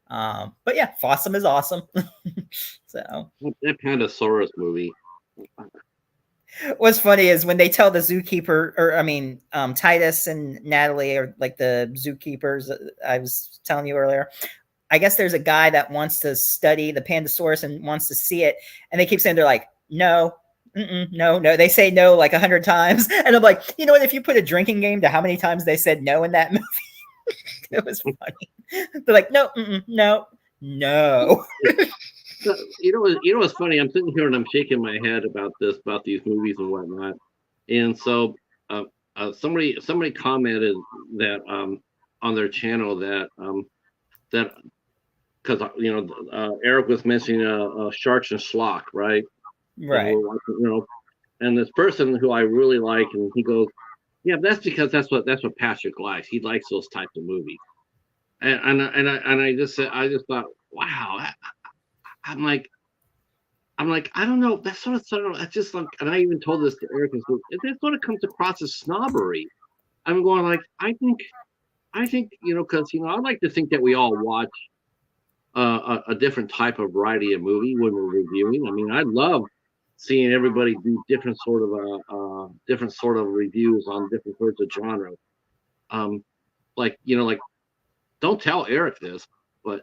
But yeah, Fossum is awesome. So that Pandasaurus movie. What's funny is when they tell the zookeeper, or I mean, Titus and Natalie are like the zookeepers I was telling you earlier. I guess there's a guy that wants to study the Pandasaurus and wants to see it, and they keep saying, they're like, no, no. They say no like 100 times, and I'm like, you know what? If you put a drinking game to how many times they said no in that movie, it was funny. They're like, no, no. You know what's funny? I'm sitting here and I'm shaking my head about these movies and whatnot. And so somebody commented that on their channel that because Eric was mentioning Sharks and Schlock, right? Right. And this person who I really like, and he goes, yeah, that's because that's what Patrick likes. He likes those types of movies. And I just thought, wow. I'm like, I don't know. That's sort of, I just like, and I even told this to Eric, that sort of comes across as snobbery. I'm going like, I think, because I like to think that we all watch a different type of variety of movie when we're reviewing. I mean, I love seeing everybody do different sort of reviews on different sorts of genres. Like don't tell Eric this, but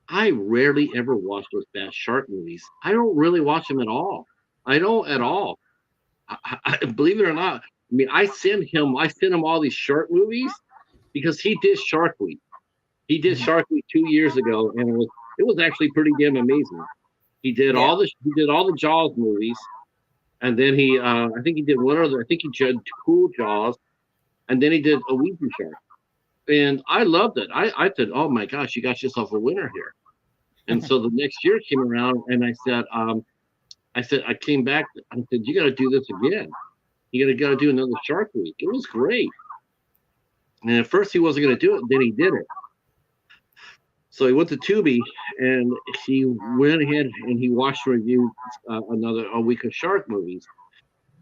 I rarely ever watch those bad shark movies. I don't really watch them at all. I don't at all. I believe it or not. I mean, I send him all these shark movies because he did Shark Week. He did Shark Week 2 years ago, and it was actually pretty damn amazing. He did all the Jaws movies, and then I think he did one other. I think he did Cool Jaws, and then he did a Ouija Shark. And I loved it. I said, oh my gosh, you got yourself a winner here. And so the next year came around, and I said, I came back. I said, you got to do this again. You got to do another Shark Week. It was great. And at first he wasn't going to do it. Then he did it. So he went to Tubi, and he went ahead and he watched and reviewed a week of shark movies.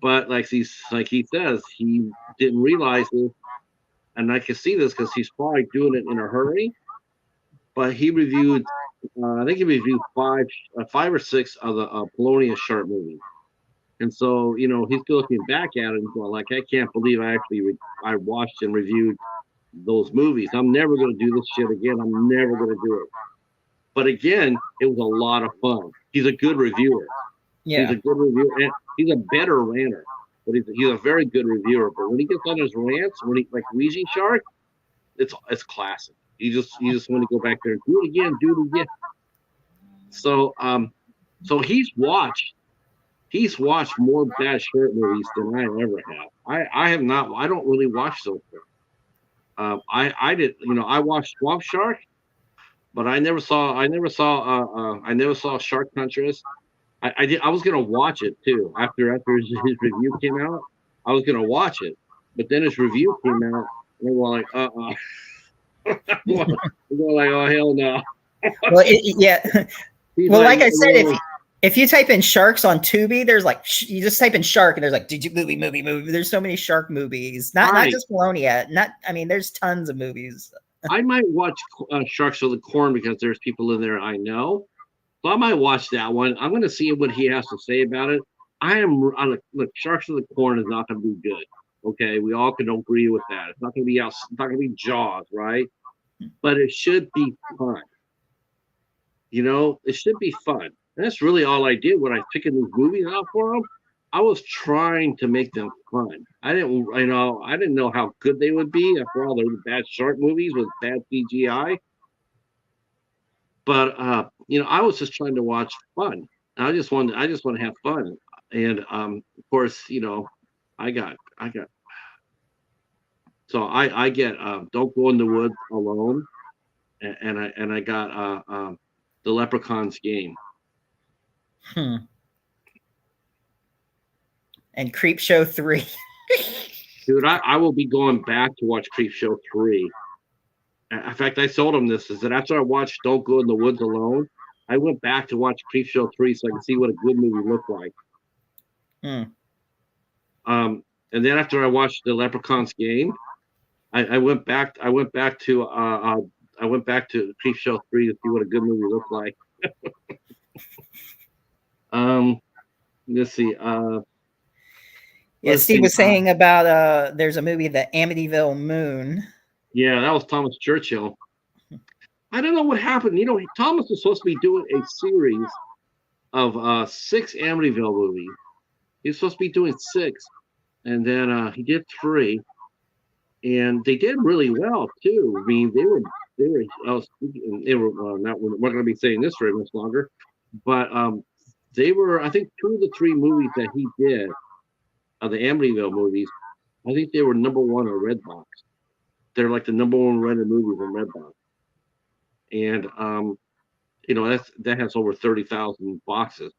But like he says, he didn't realize this. And I can see this because he's probably doing it in a hurry. But he reviewed, I think he reviewed five or six of the Polonius shark movies. And so, he's looking back at it and going like, I can't believe I watched and reviewed those movies. I'm never going to do this shit again. I'm never going to do it. But again, it was a lot of fun. He's a good reviewer. Yeah. He's a good reviewer. And he's a better ranter, but he's a very good reviewer. But when he gets on his rants, when he like Ouija Shark, it's classic. You just want to go back there and do it again. So he's watched more bad short movies than I ever have. I have not. I don't really watch those. I did. I watched Swamp Shark, but I never saw Shark Tantress. I did. I was gonna watch it too after his review came out. I was gonna watch it, but then his review came out, and they were like, we were like, oh hell no. Well, yeah. Well, like I said, if you type in sharks on Tubi, there's like you just type in shark and there's like movie. There's so many shark movies. Not just Polonia. There's tons of movies. I might watch Sharks of the Corn because there's people in there I know. So I might watch that one. I'm going to see what he has to say about it. Look, Sharks of the Corn is not going to be good. Okay, we all can agree with that. It's not going to be It's not going to be Jaws, right? But it should be fun. It should be fun. And that's really all I did when I picking these movies out for them. I was trying to make them fun. I didn't know how good they would be after all the bad shark movies with bad CGI. But I was just trying to watch fun. I just want to have fun. And of course, I got. So I get Don't Go in the Woods Alone, and I got The Leprechaun's Game. And Creepshow 3. Dude, I will be going back to watch Creepshow 3. In fact, I told him this, is that after I watched Don't Go in the Woods Alone, I went back to watch Creepshow 3 so I could see what a good movie looked like. And then after I watched The Leprechaun's Game, I went back to Creepshow 3 to see what a good movie looked like. Let's see. Steve was saying about there's a movie, The Amityville Moon. Yeah, that was Thomas Churchill. I don't know what happened. Thomas was supposed to be doing a series of 6 Amityville movies. He was supposed to be doing 6, and then he did 3, and they did really well too. I mean, they were. We're not going to be saying this very much longer, but they were. I think 2 of the 3 movies that he did, the Amityville movies, I think they were number 1 on Redbox. They're like the number 1 rented movies on Redbox, and that has over 30,000 boxes,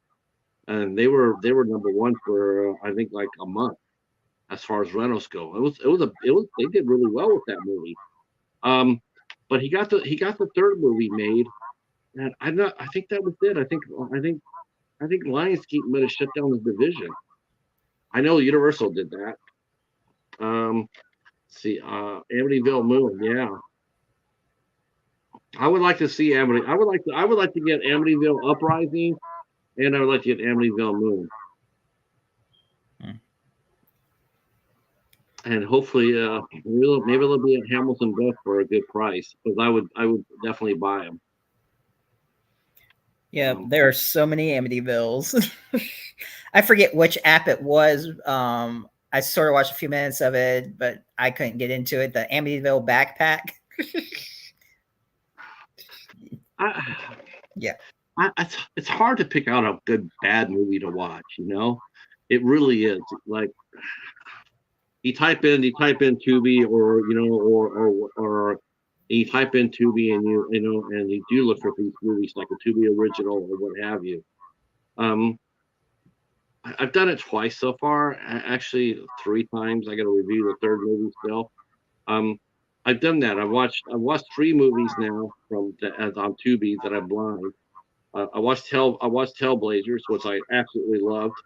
and they were number 1 for I think like a month as far as rentals go. They did really well with that movie. But he got the 3rd movie made, and I think that was it. I think Lionsgate might have shut down the division. I know Universal did that. See, Amityville Moon, yeah. I would like to see I would like to get Amityville Uprising, and I would like to get Amityville Moon. And hopefully, maybe they'll be at Hamilton Best for a good price, because I would definitely buy them. Yeah, there are so many Amityvilles. I forget which app it was. I sort of watched a few minutes of it, but I couldn't get into it. The Amityville Backpack. It's hard to pick out a good bad movie to watch. It really is. Like, you type in Tubi, or you type in Tubi, and you do look for these movies like a Tubi original or what have you. I've done it twice so far. Actually, 3 times. I got to review the 3rd movie still. I've done that. I've watched 3 movies now on Tubi that I'm blind. I watched Hellblazers, which I absolutely loved.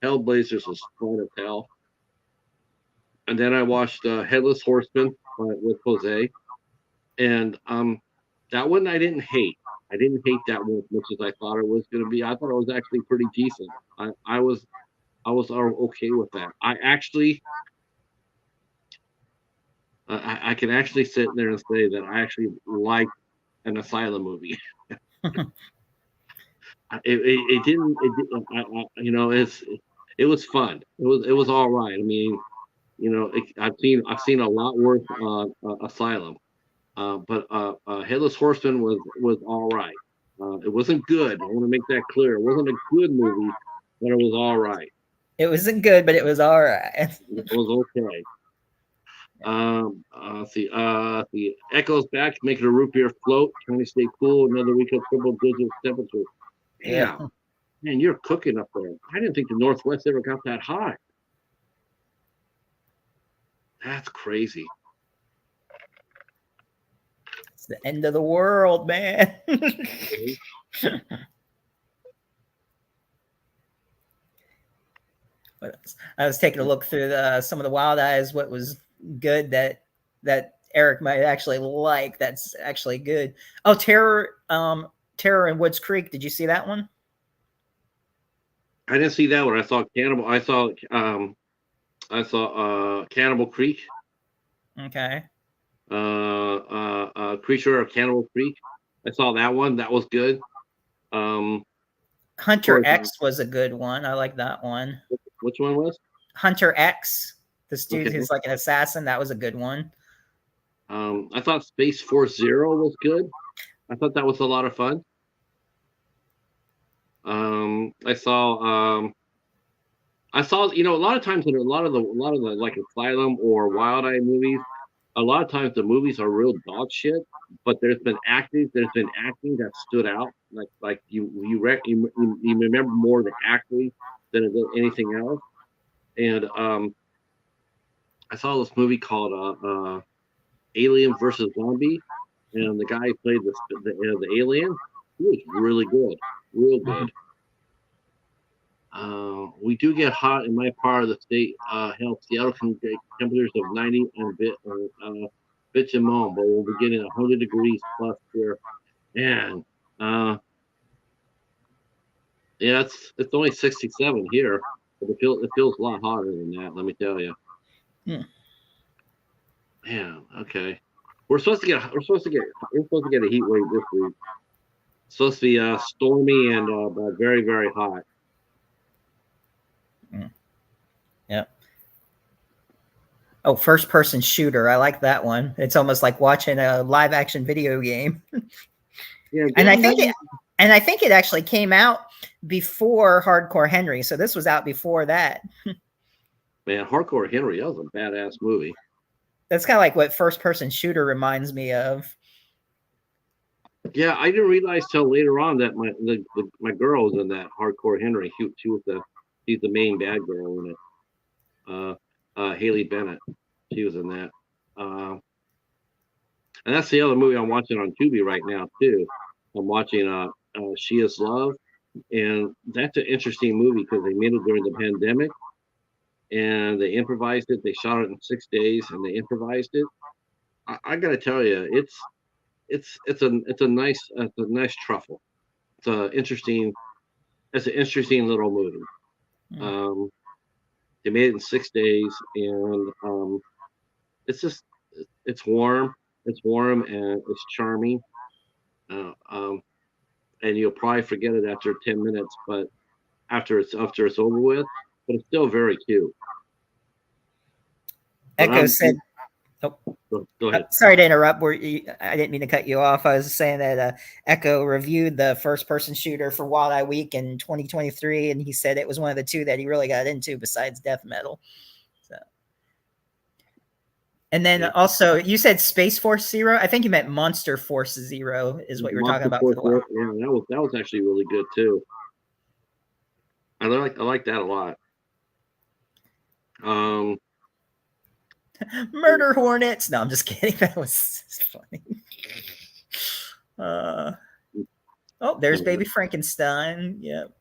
Hellblazers was fun as hell. And then I watched Headless Horseman with Jose, and that one I didn't hate. I didn't hate that one as much as I thought it was going to be. I thought it was actually pretty decent. I was okay with that. I actually I can actually sit there and say that I actually like an asylum movie. It didn't. It was fun. It was all right. I mean, I've seen a lot worse asylum. But Headless Horseman was all right. It wasn't good. I want to make that clear. It wasn't a good movie, but it was all right. It wasn't good, but it was all right. It was okay. The Echo's back, making a root beer float, trying to stay cool. Another week of triple digit temperature. Yeah. Damn, man, you're cooking up there. I didn't think the Northwest ever got that hot. That's crazy. It's the end of the world, man. What else? I was taking a look through some of the Wild Eyes. What was good that Eric might actually like? That's actually good. Oh, Terror in Woods Creek. Did you see that one? I didn't see that one. I saw Cannibal. I saw Cannibal Creek. Okay. Creature of Cannibal Creek. I saw that one. That was good. Hunter X was a good one. I like that one. Which one was? Hunter X. This dude who's like an assassin. That was a good one. I thought Space Force Zero was good. I thought that was a lot of fun. I saw a lot of times in a lot of the like Asylum or Wild Eye movies, a lot of times the movies are real dog shit, but there's been acting that stood out. Like you remember more the acting than anything else. And I saw this movie called Alien versus Zombie, and the guy who played the alien, he was really good, real good. We do get hot in my part of the state. Hell, Seattle can get temperatures of 90 and bits and moan, but we'll be getting 100 degrees plus here. And yeah, it's only 67 here, but it feels a lot hotter than that. Let me tell you. Yeah. Okay. We're supposed to get a heat wave this week. It's supposed to be stormy and very, very hot. Yep. Oh, first person shooter. I like that one. It's almost like watching a live action video game. Yeah, and I think it actually came out before Hardcore Henry. So this was out before that. Man, Hardcore Henry, that was a badass movie. That's kind of like what first person shooter reminds me of. Yeah, I didn't realize till later on that my girl was in that Hardcore Henry. She's the main bad girl in it. Haley Bennett, she was in that. And that's the other movie I'm watching on Tubi right now too. I'm watching She Is Love, and that's an interesting movie because they made it during the pandemic, and they improvised it. They shot it in 6 days, and they improvised it. I gotta tell you, it's a nice truffle. It's an interesting little movie. They made it in 6 days, and it's warm and it's charming. And you'll probably forget it after 10 minutes, but after it's over with, but it's still very cute. Echo said, go ahead. Sorry to interrupt. I didn't mean to cut you off. I was saying that Echo reviewed the first person shooter for Wild Eye Week in 2023, and he said it was one of the two that he really got into besides death metal. So, and then also you said Space Force Zero. I think you meant Monster Force Zero is what you were talking about. Yeah, that was actually really good too. I like that a lot. Murder Hornets. No, I'm just kidding. That was funny. There's Baby Frankenstein. Yep.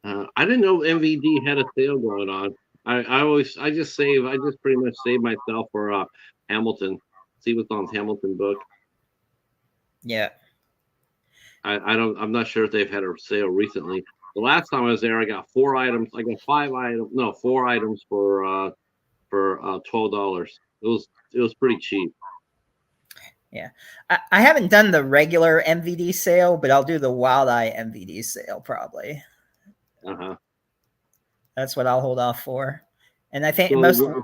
I didn't know MVD had a sale going on. I just pretty much save myself for Hamilton. See what's on Hamilton book. Yeah. I'm not sure if they've had a sale recently. The last time I was there, I got 4 items. I got 4 items for $12. it was pretty cheap. Yeah, I haven't done the regular MVD sale, but I'll do the Wild Eye MVD sale probably. Uh-huh. That's what I'll hold off for. And I think most. So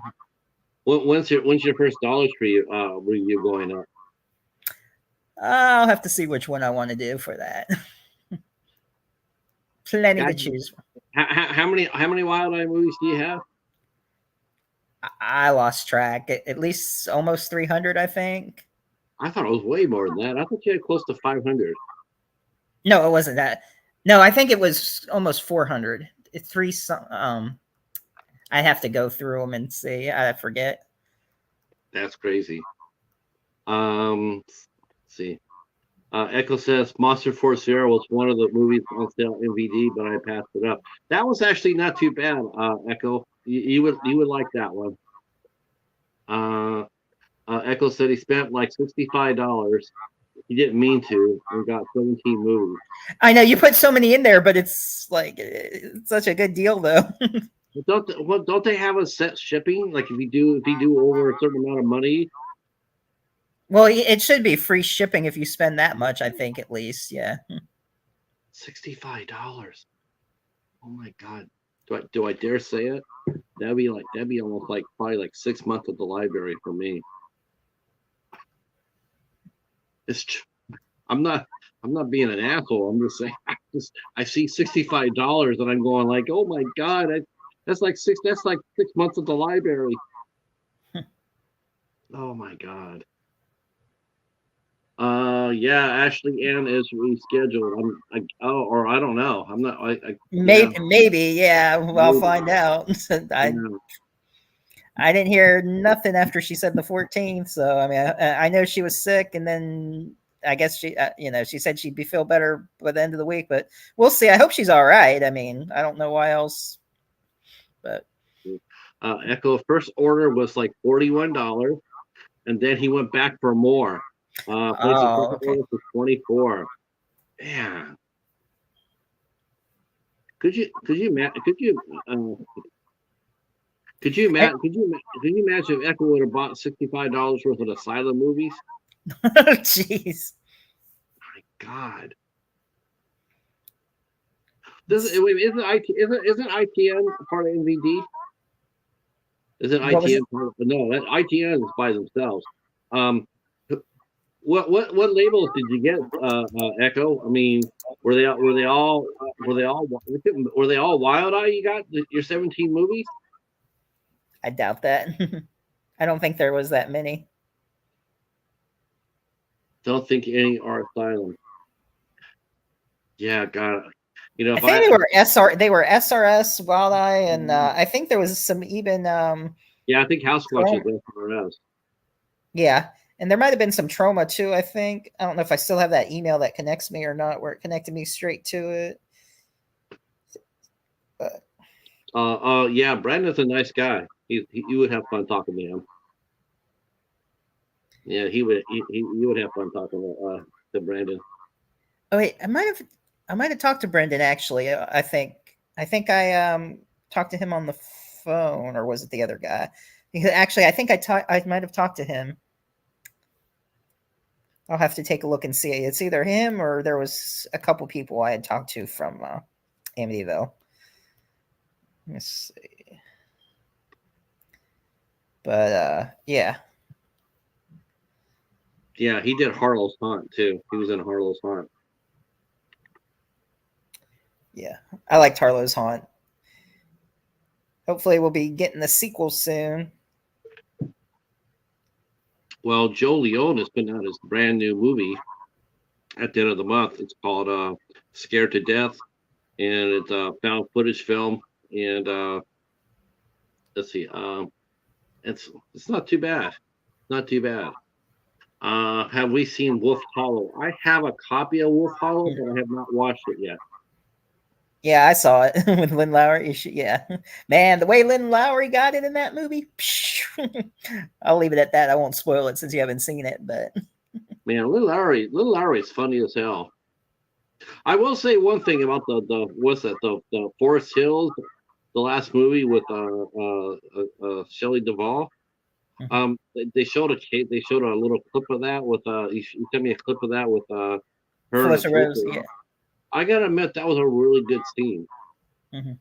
when's your first Dollar Tree review going up? I'll have to see which one I want to do for that. Plenty God, to choose from. how many Wild Eye movies do you have? I lost track. At least almost 300, I think. I thought it was way more than that. I thought you had close to 500. No, it wasn't that. No, I think it was almost 400. Three. I have to go through them and see. I forget. That's crazy. Let's see. Echo says Monster Force Zero was one of the movies on sale MVD, but I passed it up. That was actually not too bad. Echo, you would like that one. Echo said he spent like $65. He didn't mean to and got 17 movies. I know you put so many in there, but it's like it's such a good deal though. Don't they have a set shipping? Like if you do over a certain amount of money. Well, it should be free shipping if you spend that much. I think at least, yeah. $65. Oh my god! Do I dare say it? That'd be almost like probably like 6 months at the library for me. I'm not being an asshole. I'm just saying. I see $65 and I'm going like, oh my god, that's like 6 months at the library. Oh my god. Yeah, Ashley Ann is rescheduled. Or I don't know. I'm not. Maybe, yeah. I'll find out. Yeah. I didn't hear nothing after she said the 14th. So I mean, I know she was sick, and then I guess she, she said she'd feel better by the end of the week. But we'll see. I hope she's all right. I mean, I don't know why else. But Echo first order was like $41, and then he went back for more. Okay. For 24. Man, could you imagine if Echo would have bought $65 worth of Asylum movies? Jeez. My God. Isn't ITN part of NVD? Isn't ITN part of, no? That ITN is by themselves. What labels did you get, Echo? I mean, were they all Wild Eye? You got your 17 movies? I doubt that. I don't think there was that many. Don't think any are Asylum. Yeah, God. I think they were SRS, Wild Eye, and I think there was some even. Yeah, I think House Watch is SRS. Yeah, and there might have been some Trauma too. I think I don't know if I still have that email that connects me or not, where it connected me straight to it. But yeah, Brandon's a nice guy. You would have fun talking to him. Yeah, he would have fun talking to Brandon. Oh wait, I might have talked to Brendan actually. I think I talked to him on the phone, or was it the other guy? Actually, I think I might have talked to him. I'll have to take a look and see. It's either him or there was a couple people I had talked to from Amityville. Let's see. But yeah. Yeah, he did Harlow's Haunt too. He was in Harlow's Haunt. Yeah, I liked Harlow's Haunt. Hopefully, we'll be getting the sequel soon. Well, Joe Leone has put out his brand new movie at the end of the month. It's called Scared to Death, and it's a found footage film. And let's see, it's not too bad. Not too bad. Have we seen Wolf Hollow? I have a copy of Wolf Hollow, but I have not watched it yet. Yeah, I saw it with Lynn Lowry. Yeah, man, the way Lynn Lowry got it in that movie. I'll leave it at that. I won't spoil it since you haven't seen it. But man, Lynn Lowry is funny as hell. I will say one thing about the Forest Hills, the last movie with Shelley Duvall. They showed a little clip of that with you sent me a clip of that with her and Felissa Felicia. Rose, yeah. I gotta admit that was a really good scene. Mm-hmm.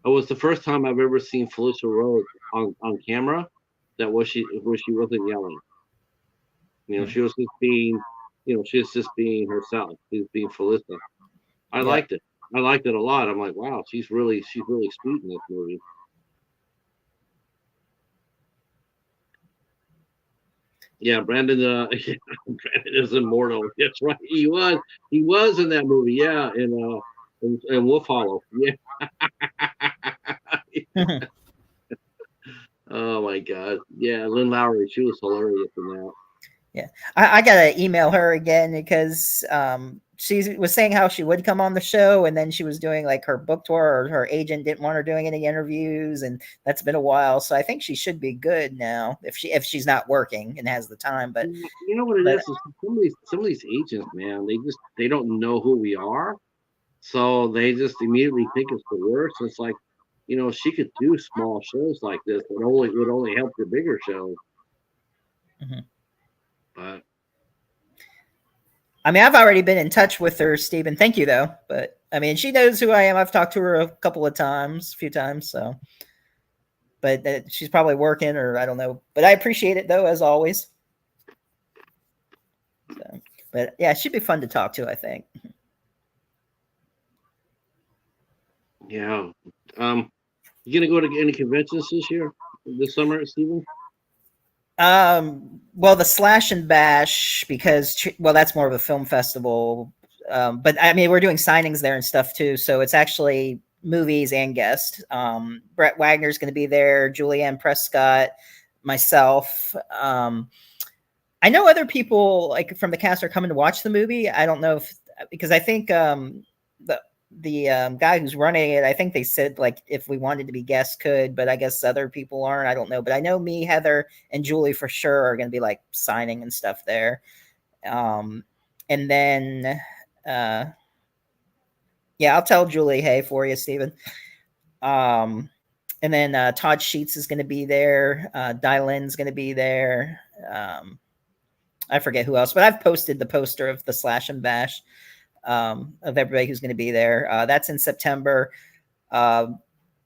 It was the first time I've ever seen Felicia Rose on camera that where she wasn't yelling. Mm-hmm. She was just being, she was just being herself. She was being Felissa. I Yeah. liked it. I liked it a lot. I'm like, wow, she's really sweet in this movie. Yeah, Brandon. Yeah, Brandon is immortal. That's right. He was in that movie. Yeah, in Wolf Hollow. Yeah. Oh my God. Yeah, Lynn Lowry. She was hilarious in that. Yeah, I gotta email her again because she was saying how she would come on the show, and then she was doing like her book tour, or her agent didn't want her doing any interviews, and that's been a while. So I think she should be good now if she's not working and has the time. But You know what it but is? Some of these agents, man, they don't know who we are, so they just immediately think it's the worst. It's like, she could do small shows like this, but only would only help the bigger shows. Mhm. But I mean, I've already been in touch with her, Stephen. Thank you though. But I mean, she knows who I am. I've talked to her a few times. So, but she's probably working, or I don't know. But I appreciate it though, as always. So, but yeah, it should be fun to talk to, I think. yeah, you gonna go to any conventions this summer, Steven? Well, the Slash and Bash, because that's more of a film festival. But I mean, we're doing signings there and stuff too, so it's actually movies and guests. Brett Wagner's going to be there, Julianne Prescott, myself. I know other people like from the cast are coming to watch the movie. I don't know if because I think the guy who's running it, I think they said like if we wanted to be guests could, but I guess other people aren't. I don't know, but I know me, Heather, and Julie for sure are going to be like signing and stuff there. Um, and then uh, yeah, I'll tell Julie, hey, for you, Stephen. Um, and then Todd Sheets is going to be there. Dylan's going to be there. I forget who else, but I've posted the poster of the Slash and Bash of everybody who's going to be there. That's in September. Uh,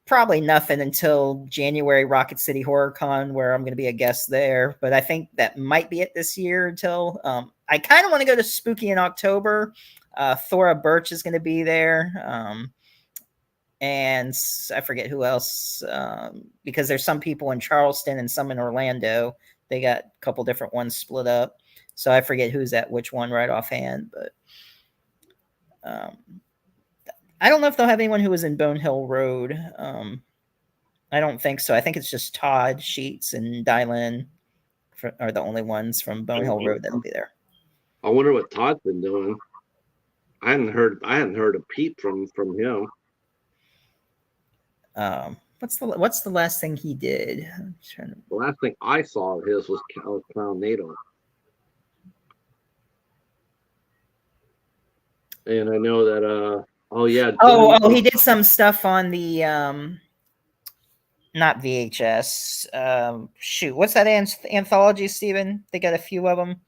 Probably nothing until January Rocket City Horror Con, where I'm going to be a guest there. But I think that might be it this year until I kind of want to go to Spooky in October. Thora Birch is going to be there. And I forget who else because there's some people in Charleston and some in Orlando. They got a couple different ones split up. So I forget who's at which one right offhand, but um, I don't know if they'll have anyone who was in Bone Hill Road. I don't think so. I think it's just Todd Sheets and Dylan are the only ones from Bone Hill Road that'll be there. I wonder what Todd's been doing. I hadn't heard a peep from him. What's the last thing he did? The last thing I saw of his was Clown NATO. And I know that he did some stuff on the not VHS. Shoot, what's that anthology, Steven? They got a few of them.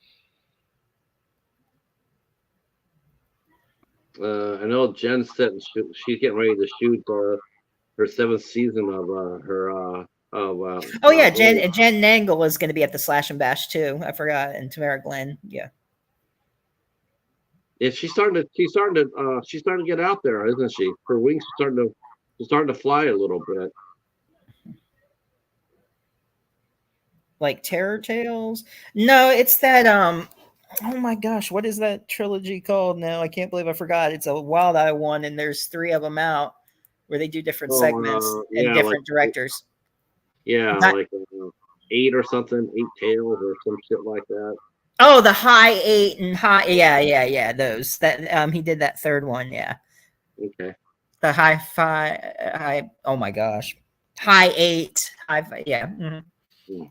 I know Jen's she's getting ready to shoot her 7th season of her Jen Nangle is going to be at the Slash and Bash too. I forgot, and Tamara Glenn. Yeah. Yeah, she's starting to get out there, isn't she? Her wings starting to fly a little bit. Like Terror Tales? No, it's that oh my gosh, what is that trilogy called now? I can't believe I forgot. It's a Wild Eye one, and there's 3 of them out where they do different segments and different directors. Yeah, like 8 or something, 8 Tails or some shit like that. Oh, the High 8 and High, yeah, those. That he did that 3rd one, yeah. Okay. The high. Oh my gosh, High 8, High 5, yeah. Mm-hmm.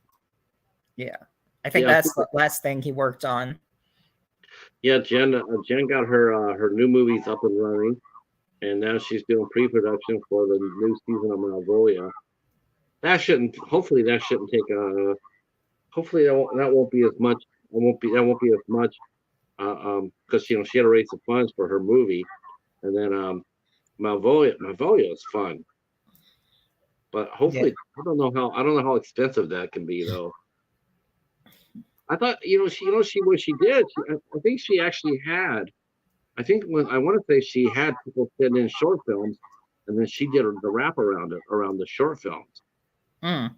Yeah, I think that's the last thing he worked on. Yeah, Jen got her new movies up and running, and now she's doing pre-production for the new season of Malvolia. Hopefully that shouldn't take hopefully that won't be as much. That won't be as much because she had to raise the funds for her movie, and then Malvolia is fun, but Yeah. hopefully I don't know how expensive that can be though. I thought she what she did. I think she actually had. I think when I want to say she had people send in short films, and then she did the wrap around it around the short films, Mm.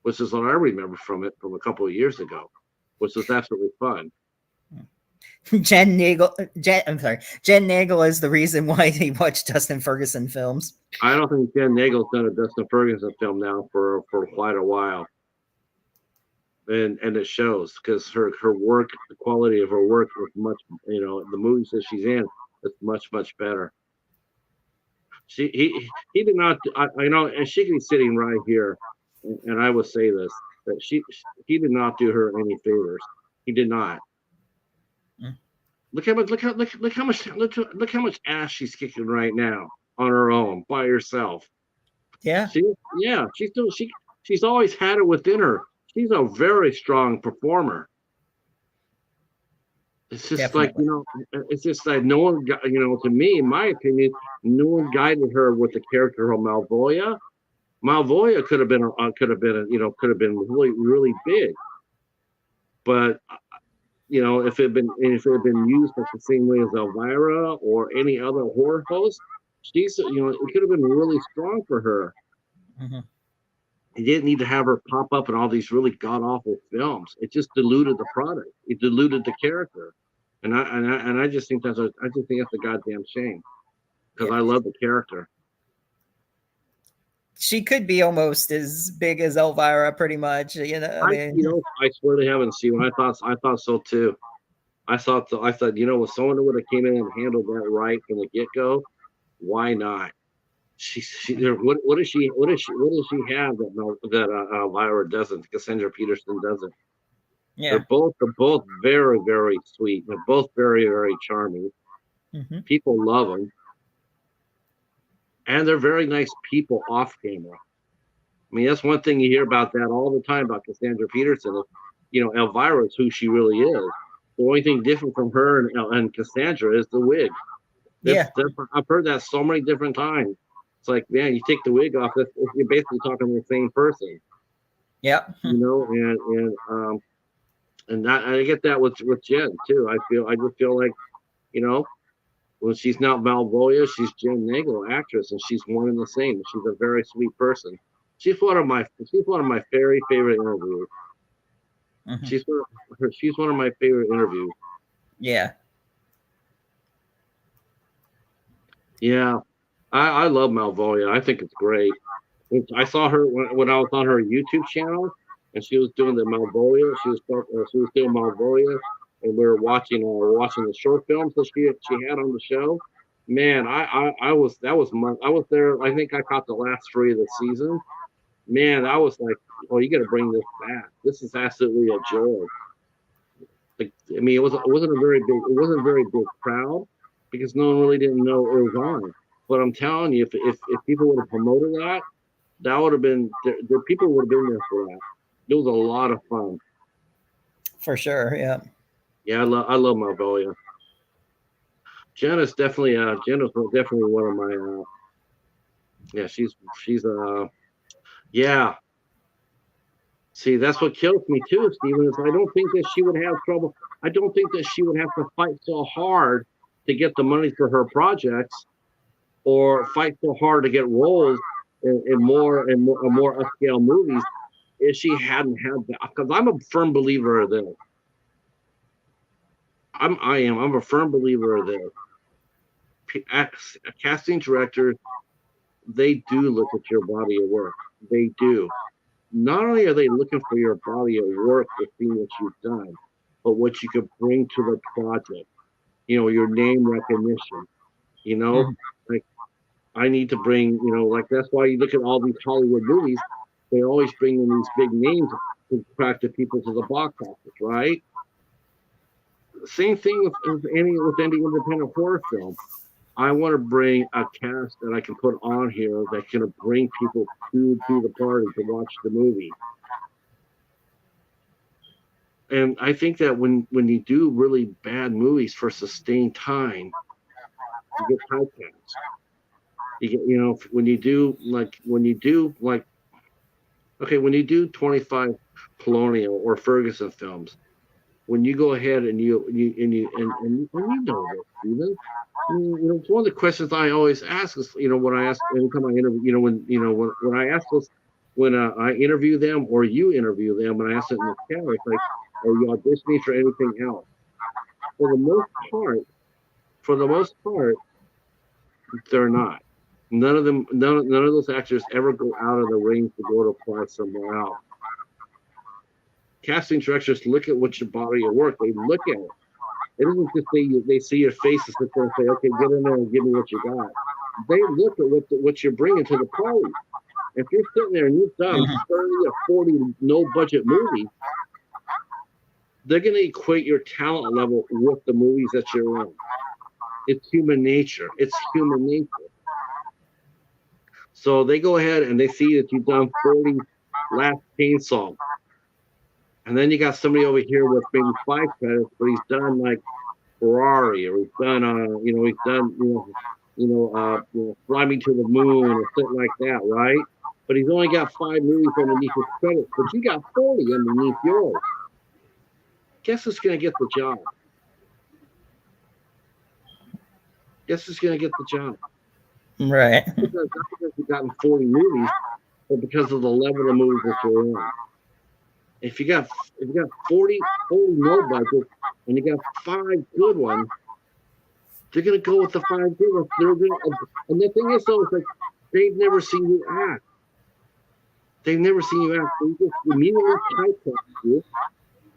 which is what I remember from it from a couple of years ago, which was absolutely fun. Jen Nagel. I'm sorry. Jen Nagel is the reason why he watched Dustin Ferguson films. I don't think Jen Nagel's done a Dustin Ferguson film now for quite a while, and it shows because her work, the quality of her work is much. The movies that she's in is much better. He did not. I know, and she can be sitting right here, and I will say this that he did not do her any favors. He did not. Mm. Look how much ass she's kicking right now on her own by herself. Yeah. She's always had it within her. She's a very strong performer. It's just like Definitely. it's just like no one got, to me, in my opinion, no one guided her with the character of Malvoya. Malvoya could have been really big, but if it had been used like the same way as Elvira or any other horror host, it could have been really strong for her. Mm-hmm. You didn't need to have her pop up in all these really god awful films. It just diluted the product. It diluted the character, and I just think that's a goddamn shame because Yeah. I love the character. She could be almost as big as Elvira, pretty much. I mean, I swear to heaven, Steve, I thought so too. I thought with someone who would have came in and handled that right from the get go, why not? What does she have that Elvira doesn't? Cassandra Peterson doesn't. yeah. They're both very very sweet. They're both very very charming. Mm-hmm. People love them, and they're very nice people off camera. I mean, that's one thing you hear about that all the time about Cassandra Peterson. Elvira is who she really is. The only thing different from her and Cassandra is the wig. Yeah. I've heard that so many different times. It's like, man, you take the wig off, you're basically talking to the same person, Yeah. And I get that with Jen too. I just feel like, you know, when she's not Malvoya, she's Jen Nagel, actress, and she's one and the same. She's a very sweet person. She's one of my very favorite interviews. Mm-hmm. She's one of my favorite interviews. Yeah. Yeah, I love Malvoya. I think it's great. I saw her when I was on her YouTube channel, and she was doing the Malvoya. She was doing Malvoya, and we were watching the short films that she had on the show. Man, I was I was there. I think I caught the last three of the season. Man, I was like, oh, you got to bring this back. This is absolutely a joy. Like, I mean, it wasn't a very big crowd because no one really didn't know it was on. But I'm telling you, if people would have promoted that, that would have been the people would have been there for that. It was a lot of fun. For sure. Yeah. Yeah, I love Malvolia. Jen is definitely one of my yeah, she's yeah. See, that's what kills me too, Stephen, is I don't think that she would have trouble. I don't think that she would have to fight so hard to get the money for her projects or fight so hard to get roles in more upscale movies if she hadn't had that. Because I'm a firm believer of this. I'm a firm believer of this. Casting directors, they do look at your body of work. They do. Not only are they looking for your body of work to see what you've done, but what you could bring to the project. Your name recognition. Mm-hmm. Like I need to bring, like that's why you look at all these Hollywood movies. They always bring in these big names to attract the people to the box office, right? Same thing with any independent horror film. I want to bring a cast that I can put on here that can bring people to the party to watch the movie. and I think that when you do really bad movies for sustained time, you get typecast. You get, when you do like okay, when you do 25 Colonial or Ferguson films, when you go ahead and you know this, Steven. It's one of the questions I always ask is, when I ask anytime I interview, when I ask this, when I interview them or you interview them, and I ask it in the chat, it's like, are you auditioning for anything else? For the most part, for the most part, they're not. None of those actors ever go out of the range to go to apply somewhere else. Casting directors look at what your body of work. They look at it. It isn't just they see your face and sit there and say, okay, get in there and give me what you got. They look at what you're bringing to the party. If you're sitting there and you've done 30 or 40 no budget movies, they're going to equate your talent level with the movies that you're in. It's human nature. It's human nature. So they go ahead and they see that you've done 40 Last Chainsaw. And then you got somebody over here with maybe 5 credits, but he's done like Ferrari, or he's done, Fly Me to the Moon or something like that, right? But he's only got 5 movies underneath his credits, but you got 40 underneath yours. Guess who's going to get the job? Guess who's going to get the job? Right. Not because you've gotten 40 movies, but because of the level of movies that you're in. If you got 40 no budget and you got 5 good ones, they're gonna go with the 5 good ones. And the thing is, though, is like they've never seen you act. They've never seen you act. They just immediately typecast you,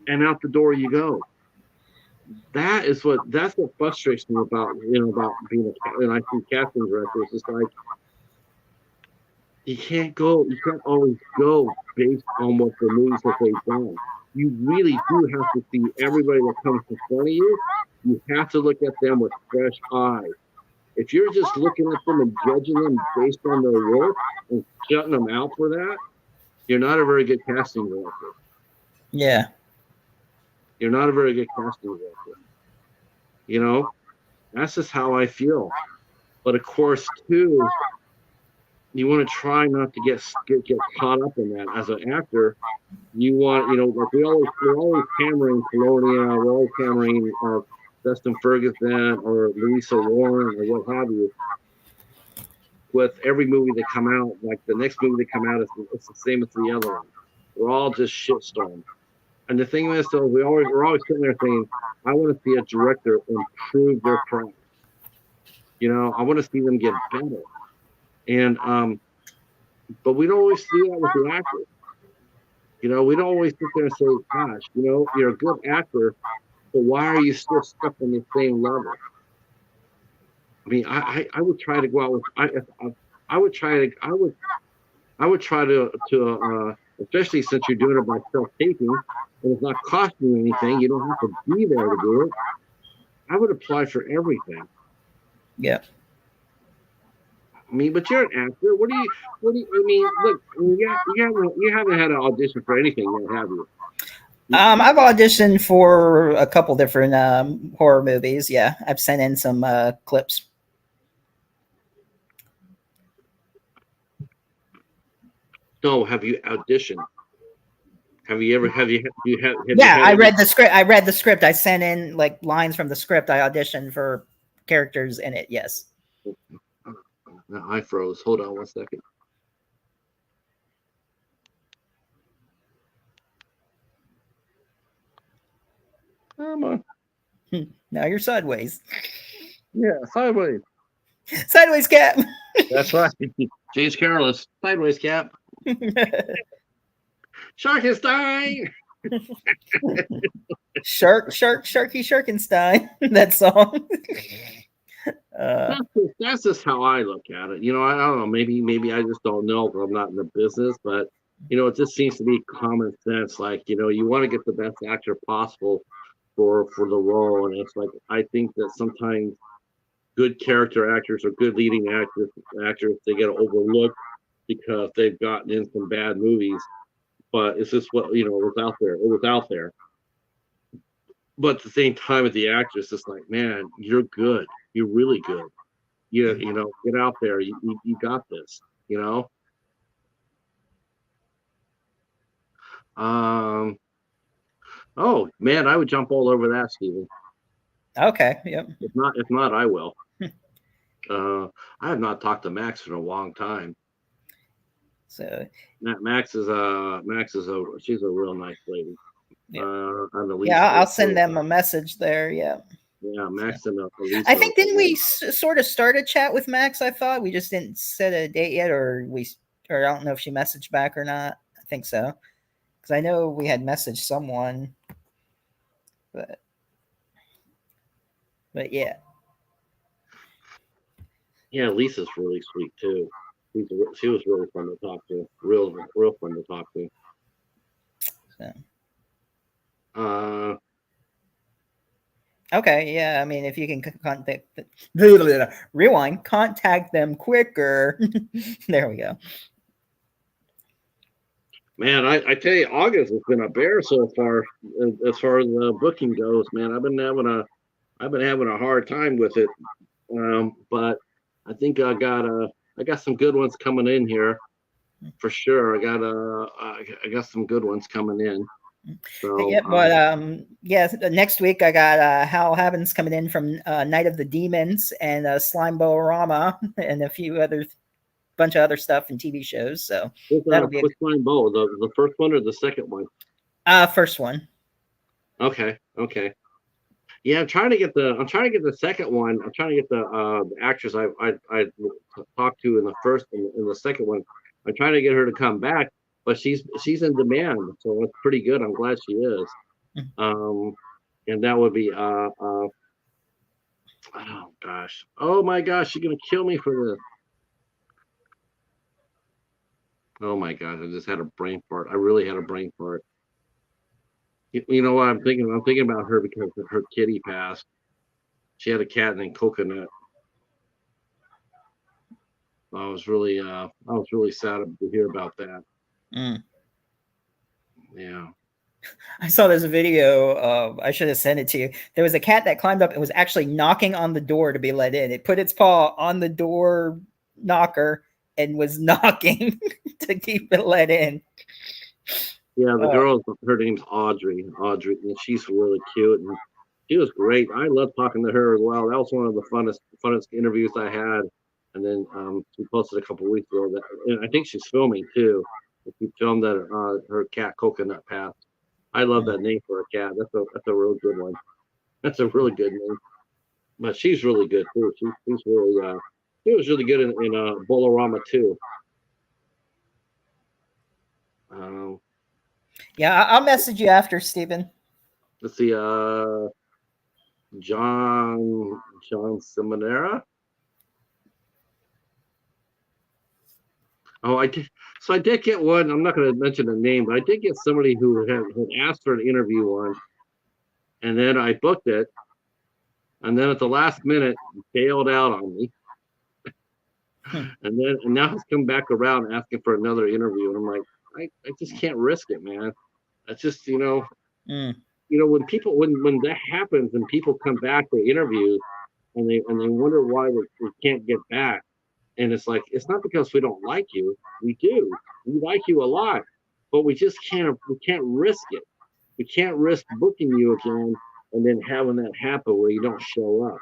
and out the door you go. That's what frustrates me about being and I see casting directors. It's like you can't always go based on what the movies that they've done. You really do have to see everybody that comes in front of you. You have to look at them with fresh eyes. If you're just looking at them and judging them based on their work and shutting them out for that, you're not a very good casting director. Yeah. You're not a very good casting director. That's just how I feel. But of course, too, you want to try not to get caught up in that. As an actor, you want, like we're always hammering Colonia, we're always hammering Dustin Ferguson or Louisa Warren or what have you. With every movie that come out, like the next movie that come out, it's the same as the other one. We're all just shitstorm. And the thing is, though, we're always sitting there saying, I want to see a director improve their craft. I want to see them get better. And but we don't always see that with the actors. We don't always sit there and say, gosh, you're a good actor, but why are you still stuck on the same level? I mean, I would try to go out with I would try to especially since you're doing it by self-taping and it's not costing you anything, you don't have to be there to do it. I would apply for everything. Yeah. I mean, but you're an actor. What do you? I mean, look, you haven't had an audition for anything yet, have you? I've auditioned for a couple different horror movies. Yeah, I've sent in some clips. No, have you auditioned? Have you ever? I read the script. I sent in like lines from the script. I auditioned for characters in it. Yes. I froze. Hold on 1 second. Come on. Now you're sideways. Yeah, sideways. Sideways Cap. That's right. James Careless. Sideways Cap. Sharkenstein. Sharky Sharkenstein. That song. That's just how I look at it. I don't know. Maybe I just don't know because I'm not in the business. But it just seems to be common sense. Like you want to get the best actor possible for the role, and it's like I think that sometimes good character actors or good leading actors they get overlooked because they've gotten in some bad movies. But it's just what was out there. It was out there. but at the same time, with the actress, it's like, man, you're good. You're really good. You know, get out there. You got this. You know. Um. Oh man, I would jump all over that, Steven. Okay. Yep. If not, I will. I have not talked to Max in a long time. So Max is she's a real nice lady. yeah, On the yeah. least I'll send them a message there. Yeah. yeah, So, Max and Elise I are. think didn't we sort of start a chat with Max? I thought we just didn't set a date yet, or I don't know if she messaged back or not. I think so because I know we had messaged someone, but yeah. Yeah, Lisa's really sweet too. She was really fun to talk to. Real fun to talk to. So. Uh, Okay, yeah. I mean, if you can contact, rewind, contact them quicker. There we go. man, I tell you, August has been a bear so far as far as the booking goes. Man, I've been having a hard time with it. But I think I got some good ones coming in here for sure. I got some good ones coming in. So Yep, but yeah, next week I got Hal Havens coming in from Night of the Demons and Slime Rama and a few other bunch of other stuff and TV shows. So that'll be Quick Flying Bow, the first one or the second one? First one. Okay, okay. Yeah, I'm trying to get the second one. I'm trying to get the actress I talked to in the first and in the second one. I'm trying to get her to come back, but she's in demand, so it's pretty good. I'm glad she is. Um, and that would be oh gosh, oh my gosh, you're gonna kill me for this. Oh my gosh, I just had a brain fart. I really had a brain fart. You know what I'm thinking? I'm thinking about her because her kitty passed. She had a cat named Coconut. I was really sad to hear about that. Mm. Yeah. I saw this video. I should have sent it to you. There was a cat that climbed up and was actually knocking on the door to be let in. It put its paw on the door knocker and was knocking to keep it let in. Yeah, the girl, her name's Audrey. Audrey, and she's really cute, and she was great. I love talking to her as well. That was one of the funnest interviews I had. And then she posted a couple weeks ago that, and I think she's filming too. She filmed that her cat Coconut passed. I love that name for a cat. That's a real good one. That's a really good name. But she's really good too. She's really she was really good in Bolorama too. Um, Yeah, I'll message you after, Stephen. let's see, John Seminara. Oh, I did. So I did get one. I'm not going to mention the name, but I did get somebody who had asked for an interview once, and then I booked it, and then at the last minute bailed out on me, and now he's come back around asking for another interview, and I'm like, I just can't risk it, man. That's just when that happens and people come back for interviews and they wonder why they can't get back. And it's like, it's not because we don't like you. We do. We like you a lot, but we can't risk it. We can't risk booking you again and then having that happen where you don't show up.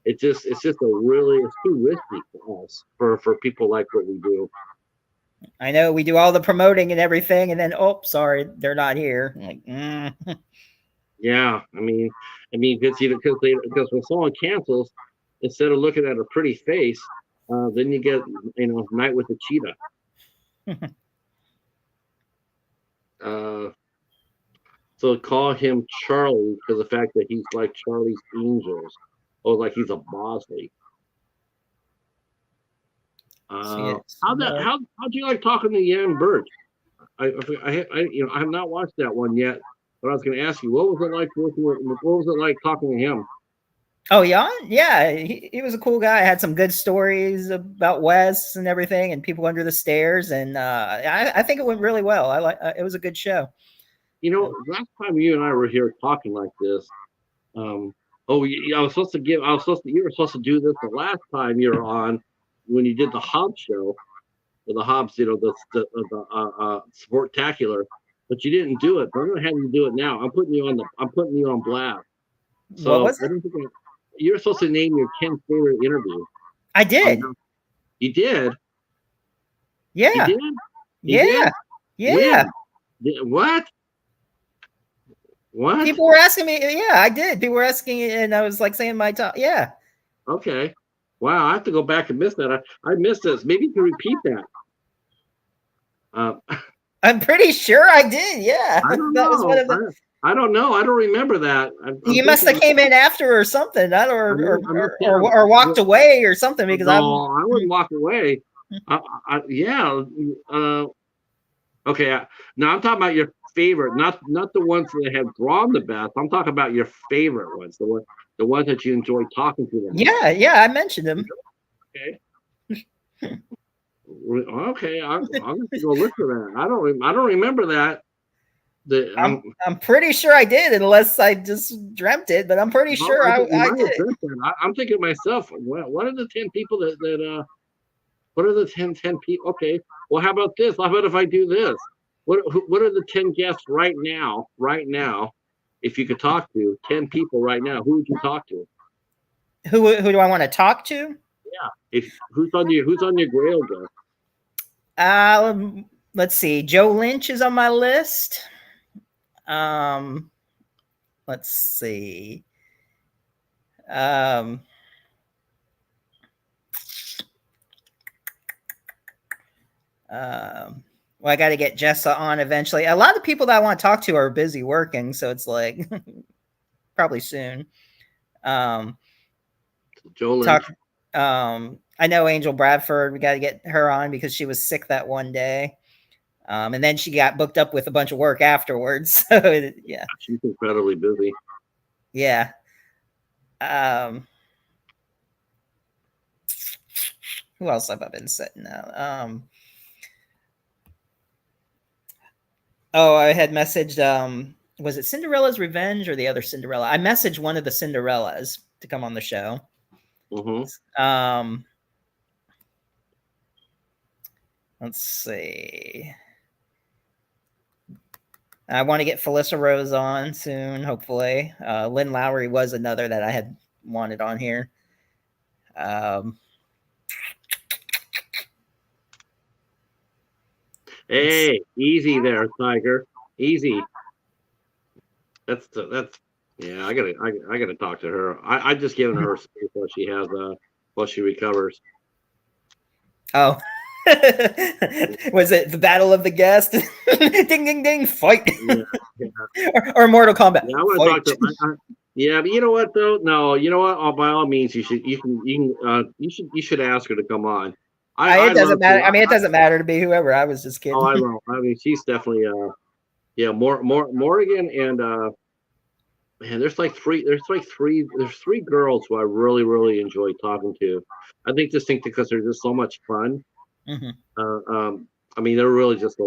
It's too risky for us for people like what we do. I know we do all the promoting and everything, and then sorry, they're not here. Like, Yeah, because when someone cancels, instead of looking at a pretty face, then you get Night with the Cheetah. So call him Charlie because the fact that he's like Charlie's Angels, or like he's a Bosley. How'd you like talking to Yan Birch? I have not watched that one yet, but I was going to ask you, what was it like talking to him? Oh, yeah, he was a cool guy. I had some good stories about Wes and everything, and people under the stairs, and I think it went really well. It was a good show. Last time you and I were here talking like this, I was supposed to give. You were supposed to do this the last time you were on when you did the Hobbs show, or the Hobbs, the Sportacular, but you didn't do it. But I'm gonna have you do it now. I'm putting you on blast. What So was I it? don't think you were supposed to name your 10 favorite interview. I did. You did. You Yeah. did. You Yeah. did. Yeah. When? What? What? People were asking me. Yeah, I did. People were asking, and I was like saying my top. Yeah. Okay. Wow, I have to go back and miss that. I missed this. Maybe you can repeat that. Uh, I'm pretty sure I did. Yeah. I don't That was one know. of the. I don't know. I don't remember that. I'm You must have thinking. came in after or something, not I must have. or walked away or something because I'm. No, I wouldn't walk away. Yeah. Okay. Now I'm talking about your favorite, not the ones that have drawn the best. I'm talking about your favorite ones, the ones that you enjoy talking to the most. Yeah, yeah, I mentioned him. Okay. Okay, I'm going to go look for that. I don't remember that. I'm pretty sure I did, unless I just dreamt it. But I'm pretty sure I might have did. dreamt that. I'm thinking to myself, what are the 10 people what are the 10 people? Okay, well, how about this? How about if I do this? What are the 10 guests right now? Right now, if you could talk to 10 people right now, who would you talk to? Who do I want to talk to? Yeah, if who's on your grail guest? Let's see. Joe Lynch is on my list. Um, let's see. Um, well, I got to get Jessa on eventually. A lot of people that I want to talk to are busy working, so it's like probably soon. Joe Lynch. I know Angel Bradford. We got to get her on because she was sick that one day. And then she got booked up with a bunch of work afterwards. So yeah, She's incredibly busy. yeah. Who else have I been setting out? I had messaged. Was it Cinderella's Revenge or the other Cinderella? I messaged one of the Cinderellas to come on the show. Mm-hmm. Let's see. I want to get Felissa Rose on soon, hopefully. Lynn Lowry was another that I had wanted on here. Hey, easy there, Tiger. Easy. That's yeah. I gotta talk to her. I just given her space while she recovers. Oh. Was it the Battle of the Guest? Ding ding ding! Fight. Yeah, yeah. Or Mortal Kombat. Yeah, I want to talk to. Yeah, but you know what though? No, you know what? By all means, you should ask her to come on. It doesn't matter. I mean, it doesn't matter to me. Whoever. I was just kidding. Oh, I love. I mean, she's definitely yeah. Morgan and man, there's three girls who I really enjoy talking to. I think because they're just so much fun. Mm-hmm. I mean, they're really just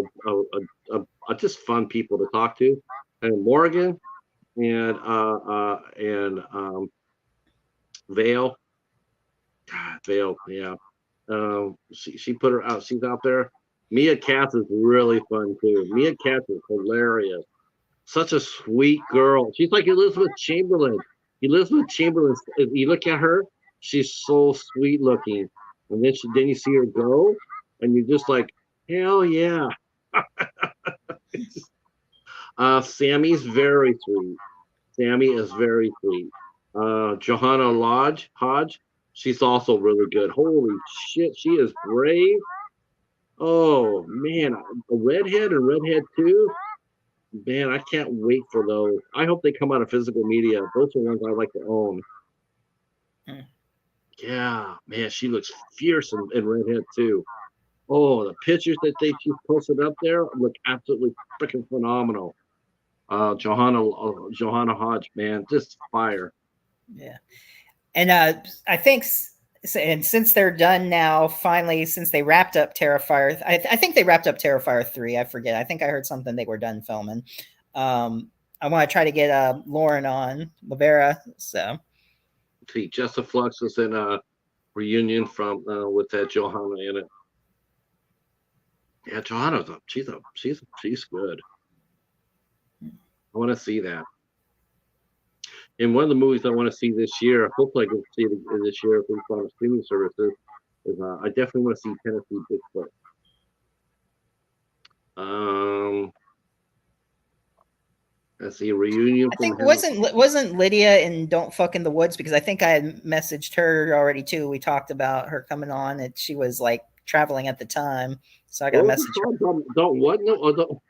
just fun people to talk to. And Morgan and Vale. God, Vale, yeah. She put her out. She's out there. Mia Katz is really fun too. Mia Katz is hilarious. Such a sweet girl. She's like Elizabeth Chamberlain. Elizabeth Chamberlain. If you look at her, she's so sweet looking, and then you see her go, and you're just like, hell yeah. Sammy's very sweet. Sammy is very sweet. Johanna Hodge, she's also really good. Holy shit, she is brave. Oh man, a redhead and redhead too. Man, I can't wait for those. I hope they come out of physical media. Those are ones I like to own. Yeah, man, she looks fierce in redhead too. Oh, the pictures that she posted up there look absolutely freaking phenomenal. Johanna Hodge, man, just fire. Yeah, and I think, and since they're done now, finally, since they wrapped up I think they wrapped up Terrifier 3. I forget. I think I heard something they were done filming. I want to try to get Lauren on Lavera. So See, Jessica Flux is in a reunion from with that Johanna in it. Yeah, Johanna's up. She's good. I want to see that. And one of the movies I want to see this year, hopefully I can see it this year if it's on streaming services, is I definitely want to see Tennessee Bigfoot. Let's see, a reunion I from think hell. wasn't Lydia in Don't Fuck in the Woods, because I think I had messaged her already too. We talked about her coming on, and she was like traveling at the time, so I got What a was it message her. called? Don't what? No,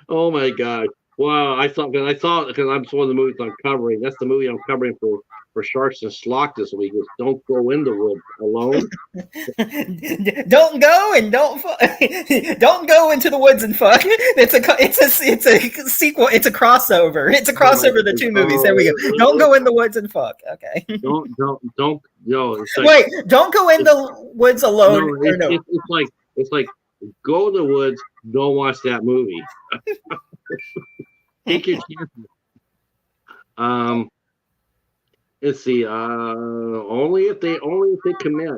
oh my god! Wow, I thought because I'm one of the movies I'm covering. That's the movie I'm covering for Sharks and Schlock this week. Is Don't Go in the Woods Alone. Don't go and don't go into the woods and fuck. It's a sequel. It's a crossover. It's a Oh my crossover of the god! two movies. There we go. Don't Oh, go in the woods and fuck. Okay. don't. No, it's like Wait, don't go in the woods alone. no, Or no. it's like go in the woods. Don't watch that movie. Take your chances. Let's see. Only if they commit.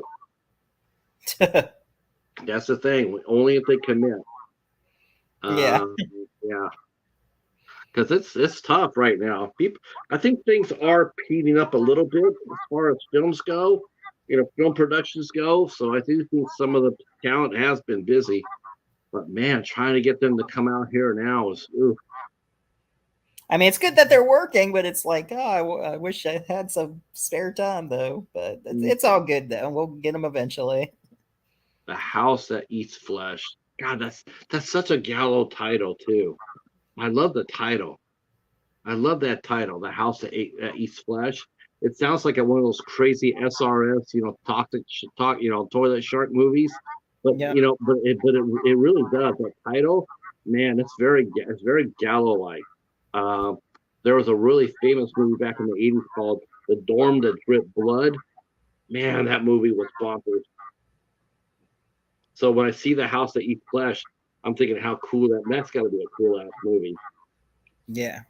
That's the thing. Only if they commit. Yeah. Yeah. Because it's tough right now. People, I think things are heating up a little bit as far as films go. Film productions go. So I do think some of the talent has been busy. But man, trying to get them to come out here now is. Ooh. I mean, it's good that they're working, but it's like, oh, I wish I had some spare time though. But it's all good though. We'll get them eventually. The House That Eats Flesh. God, that's such a gallow title too. I love the title. I love that title, The House That Eats Flesh. It sounds like one of those crazy SRS, toxic toilet shark movies. But Yeah. but it really does. That title, man, it's very gallow like. There was a really famous movie back in the 80s called The Dorm That Dripped Blood. Man, that movie was bonkers. So when I see The House That Eats Flesh, I'm thinking how cool that's got to be a cool ass movie. Yeah.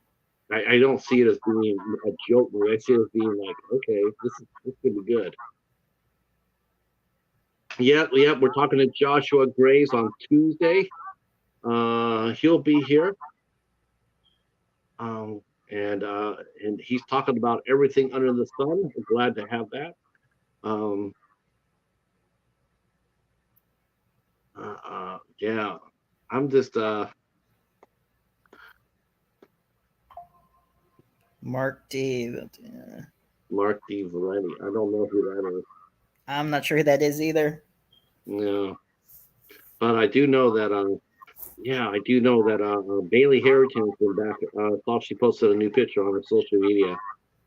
I don't see it as being a joke movie. I see it as being like, okay, this could be good. Yeah, we're talking to Joshua Graves on Tuesday. He'll be here. And he's talking about everything under the sun. I'm glad to have that. Yeah, I'm just Mark D. Mark D. Valenti. I don't know who that is. I'm not sure who that is either. No, but I do know that. I do know that Bailey Harrington's been back. Thought she posted a new picture on her social media.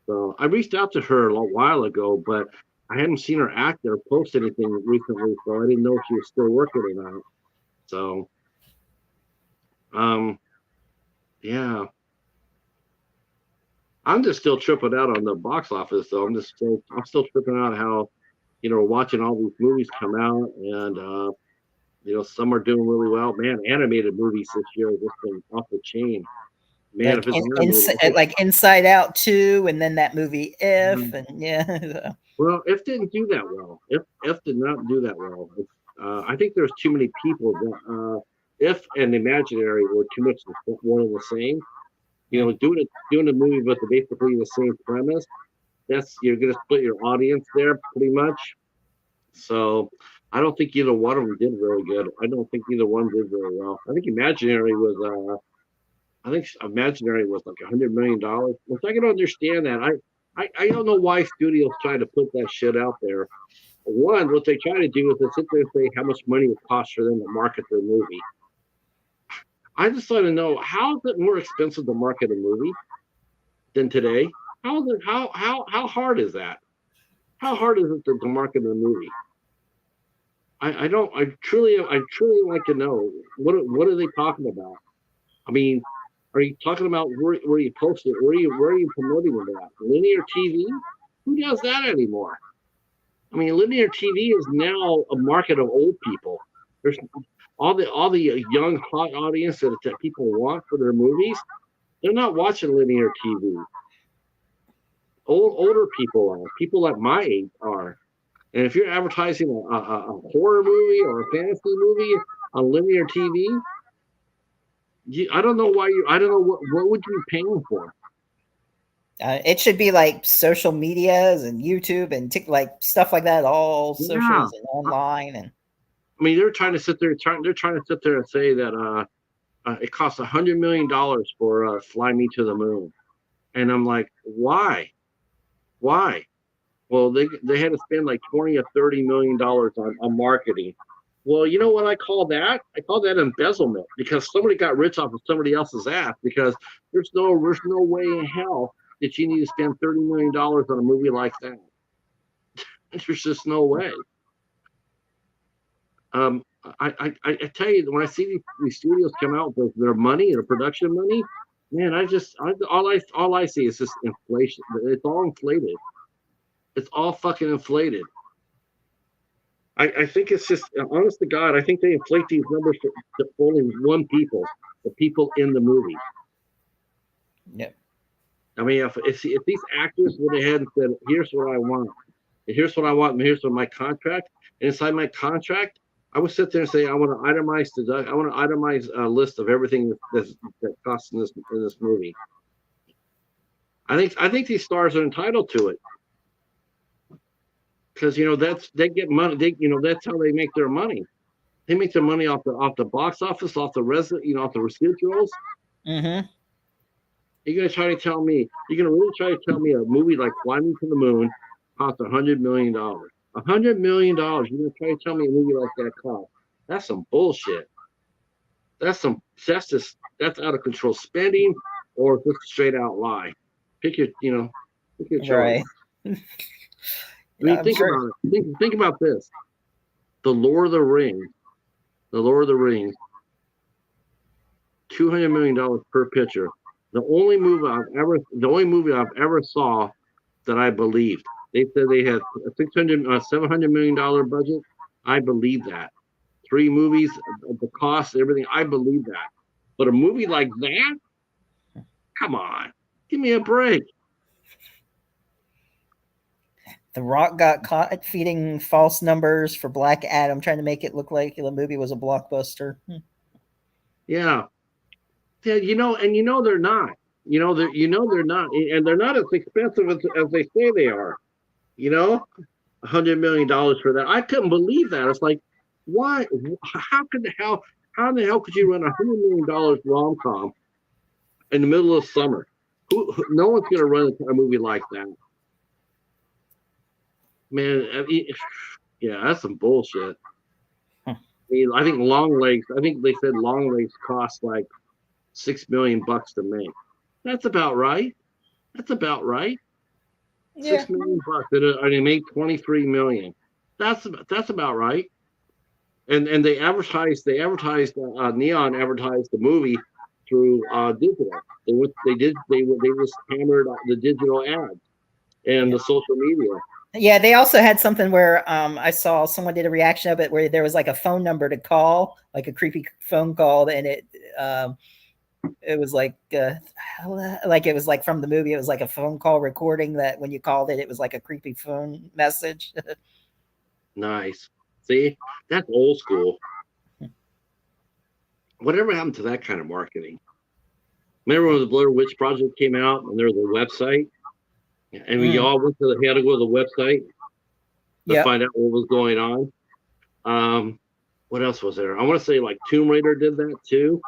So I reached out to her a while ago, but I hadn't seen her act or post anything recently, so I didn't know if she was still working or not. So, yeah. I'm just still tripping out on the box office, though. I'm still tripping out how, watching all these movies come out, and some are doing really well. Man, animated movies this year have just been off the chain. Man, Like if it's animated, like Inside Out 2, and then that movie If, and yeah. Well, If didn't do that well. If did not do that well. I think there's too many people that If and Imaginary were too much one and the same. Doing a movie with basically the same premise, you're gonna split your audience there pretty much. So I don't think either one of them did very good. I don't think either one did very well. I think Imaginary was like $100 million, which I can understand that. I don't know why studios try to put that shit out there. One, what they try to do is they sit there and say how much money it costs for them to market their movie. I just want to know, how is it more expensive to market a movie than today? How hard is that? How hard is it to market a movie? I truly like to know what are they talking about? I mean, are you talking about where you post it? Where are you promoting it at? Linear TV? Who does that anymore? I mean, linear TV is now a market of old people. all the young hot audience that people want for their movies, they're not watching linear TV. Older people are. People at my age are. And if you're advertising a horror movie or a fantasy movie on linear TV, I don't know why you. I don't know what would you be paying for. It should be like social medias and YouTube and like stuff like that, all socials and online. And I mean, they're trying to sit there. They're trying to sit there and say that it costs $100 million for Fly Me to the Moon, and I'm like, why? Why? Well, they had to spend like $20 or $30 million on marketing. Well, you know what I call that? I call that embezzlement, because somebody got rich off of somebody else's ass. Because there's no way in hell that you need to spend $30 million on a movie like that. There's just no way. I tell you, when I see these studios come out with their money, their production money, man, all I see is just inflation. It's all inflated. It's all fucking inflated. I think it's just, honest to God, I think they inflate these numbers to only one people, the people in the movie. Yeah. I mean, if these actors went ahead and said, here's what I want, and here's what I want, and here's what my contract, and inside my contract, I would sit there and say, I want an itemized list of everything that costs in this movie. I think these stars are entitled to it. Because they get money. That's how they make their money. They make their money off the box office, off the off the residuals. Mm-hmm. You're gonna really try to tell me a movie like Fly Me to the Moon cost $100 million? $100 million. You're gonna try to tell me a movie like that cost? That's some bullshit. That's out of control spending, or just straight out lie. Pick your choice. Right. I mean, think about it. Think about this. The Lord of the Rings, $200 million per picture. The only movie I've ever saw that I believed. They said they had a $700 million budget. I believe that. 3 movies, the cost, everything. I believe that. But a movie like that, come on, give me a break. The Rock got caught feeding false numbers for Black Adam, trying to make it look like the movie was a blockbuster. Yeah, and they're not. They're not, and they're not as expensive as they say they are. $100 million for that. I couldn't believe that. It's like, why? How in the hell could you run $100 million rom-com in the middle of summer? No one's gonna run a movie like that. Man, yeah, that's some bullshit. I mean, I think they said Longlegs cost like $6 million to make. That's about right. Yeah. $6 million, and they made $23 million. That's about right. And they advertised. Neon advertised the movie through digital. They just hammered the digital ads and the social media. Yeah, they also had something where I saw someone did a reaction of it where there was like a phone number to call, like a creepy phone call, and it was like it was like from the movie. It was like a phone call recording that when you called it, it was like a creepy phone message. Nice. See, that's old school. Whatever happened to that kind of marketing? Remember when the Blair Witch Project came out and there was a website? And we all had to go to the website to find out what was going on. What else was there? I want to say like Tomb Raider did that too.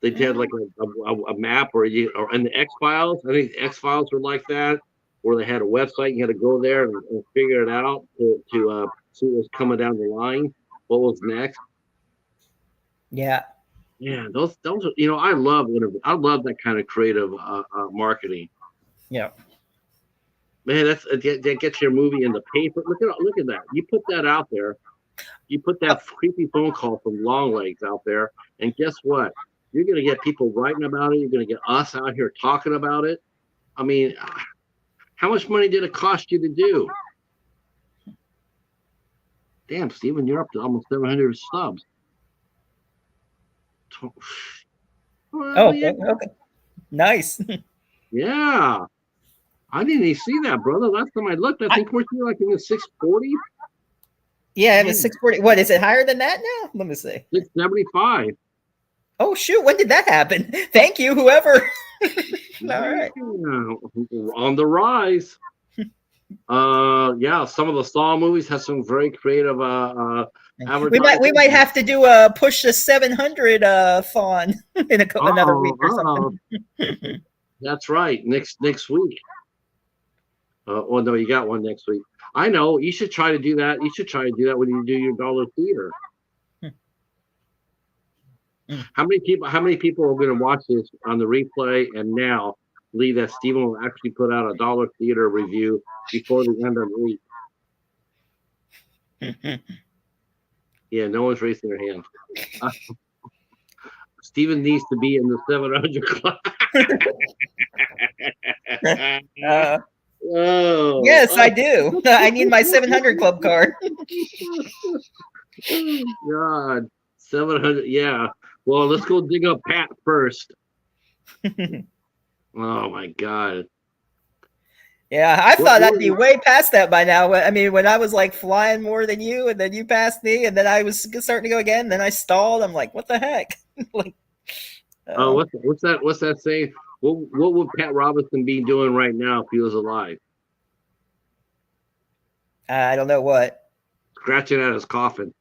They had like a map and the X-Files. I think the X-Files were like that, where they had a website. You had to go there and figure it out to see what was coming down the line, what was next. Yeah. Yeah, those are, I love that kind of creative marketing. Yeah. Man, that gets your movie in the paper. Look at that. You put that out there. You put that creepy phone call from Longlegs out there, and guess what? You're going to get people writing about it. You're going to get us out here talking about it. I mean, how much money did it cost you to do? Damn, Steven, you're up to almost 700 subs. Well, yeah. Okay. Nice. Yeah. I didn't even see that, brother. Last time I looked, I think we're like in the 640. Yeah, it was 640. What is it higher than that now? Let me see. 675. Oh shoot, when did that happen? Thank you, whoever. All right. On the rise. Yeah, some of the Saw movies have some very creative advertising. We might have to do a push the 700 fawn in another week or something. That's right. Next week. Oh no, you got one next week. I know. You should try to do that. You should try to do that when you do your dollar theater. How many people are going to watch this on the replay and now believe that Steven will actually put out a dollar theater review before the end of the week? Yeah, no one's raising their hand. Steven needs to be in the 700 club. Yes, I do. I need my 700 club card. God, 700. Yeah. Well, let's go dig up Pat first. Oh my God. Yeah, I thought I'd be way past that by now. I mean, when I was like flying more than you, and then you passed me, and then I was starting to go again, then I stalled. I'm like, what the heck? Like, what's that? What's that saying? What would Pat Robinson be doing right now if he was alive? I don't know what. Scratching at his coffin.